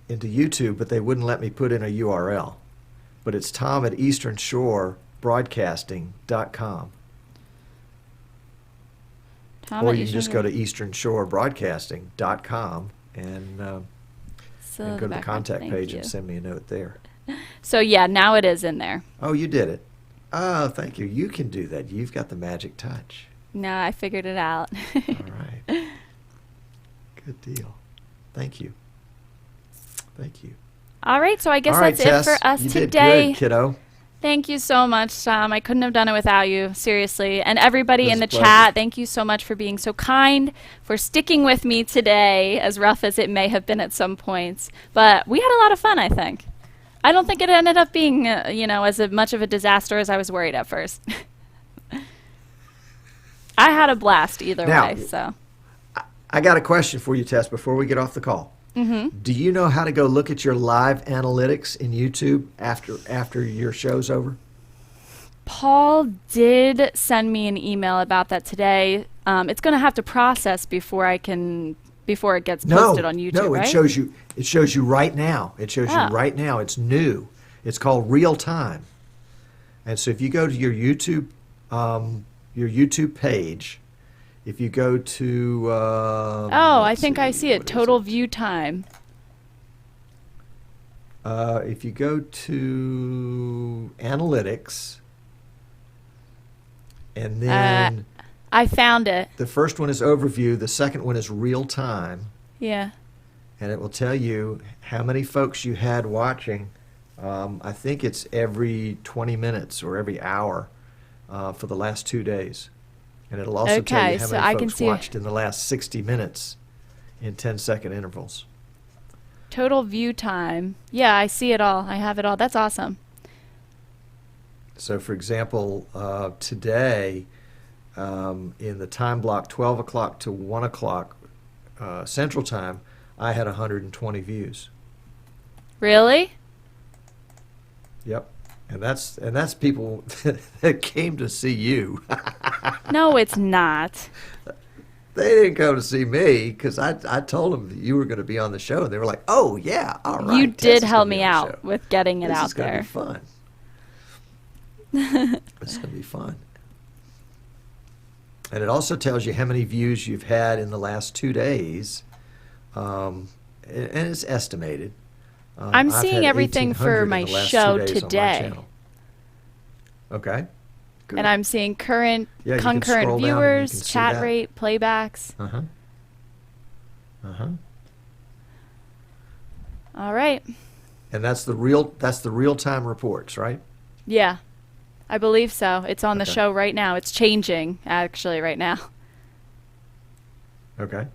YouTube, but they wouldn't let me put in a URL. But it's Tom at easternshorebroadcasting.com. Tom Or at you can just Eastern- go to easternshorebroadcasting.com and So go to the back up. contact Thank page you. and send me a note there. So yeah, now it is in there. Oh, you did it. Oh, thank you. You can do that. You've got the magic touch. No, I figured it out. All right. Good deal. Thank you. Thank you. All right, so I guess All right, that's Tess, it for us you today. did good, kiddo. Thank you so much, Tom. I couldn't have done it without you, seriously. And everybody It was in the a pleasure. chat, thank you so much for being so kind, for sticking with me today, as rough as it may have been at some points. But we had a lot of fun, I think. I don't think it ended up being, as much of a disaster as I was worried at first. I had a blast either Now- way, so. I got a question for you, Tess, before we get off the call. Mm-hmm. Do you know how to go look at your live analytics in YouTube after your show's over? Paul did send me an email about that today. It's going to have to process before it gets posted on YouTube, no, right? it shows you. It shows you right now. It shows Oh. you right now. It's new. It's called real time. And so if you go to your YouTube page, if you go to I think I see it. what is Total view time. if you go to analytics, and then I found it. the first one is overview, the second one is real time, Yeah. and it will tell you how many folks you had watching. I think it's every 20 minutes or every hour for the last 2 days. And it'll also tell Okay, you how so many I can folks see- watched in the last 60 minutes in 10-second intervals. Total view time. Yeah, I see it all. I have it all. That's awesome. So, for example, today, in the time block 12 o'clock to 1 o'clock Central Time, I had 120 views. Really? Yep. And that's people that came to see you. No, it's not. They didn't come to see me because I told them that you were going to be on the show, and they were like, "Oh yeah, all right." You Tess did is help gonna be me on the out show. with getting it This out is going to there. be fun. It's going to be fun. And it also tells you how many views you've had in the last 2 days, and it's estimated. I'm I've seeing had everything 1,800 for in my the last show 2 days on my today. channel. Okay. Good. And I'm seeing current Yeah, you can concurrent scroll down and you viewers, can see chat that. rate, playbacks. Uh-huh. Uh-huh. All right. And that's the real-time reports, right? Yeah. I believe so. It's on the Okay. show right now. It's changing, actually, right now. Okay.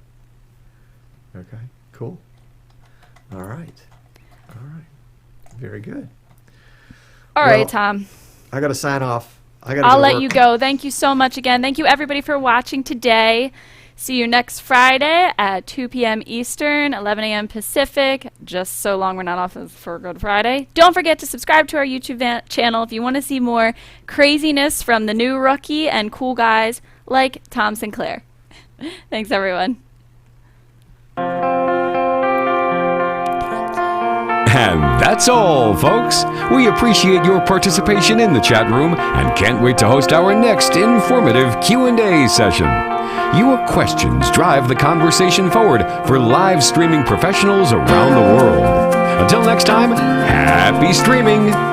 Okay. Cool. All right. All right. Very good. All Well, right, Tom. I got to sign off. I got to I'll go let work. you go. Thank you so much again. Thank you, everybody, for watching today. See you next Friday at 2 p.m. Eastern, 11 a.m. Pacific, just so long we're not off for Good Friday. Don't forget to subscribe to our YouTube channel if you want to see more craziness from the new rookie and cool guys like Tom Sinclair. Thanks, everyone. And that's all, folks. We appreciate your participation in the chat room and can't wait to host our next informative Q&A session. Your questions drive the conversation forward for live streaming professionals around the world. Until next time, happy streaming!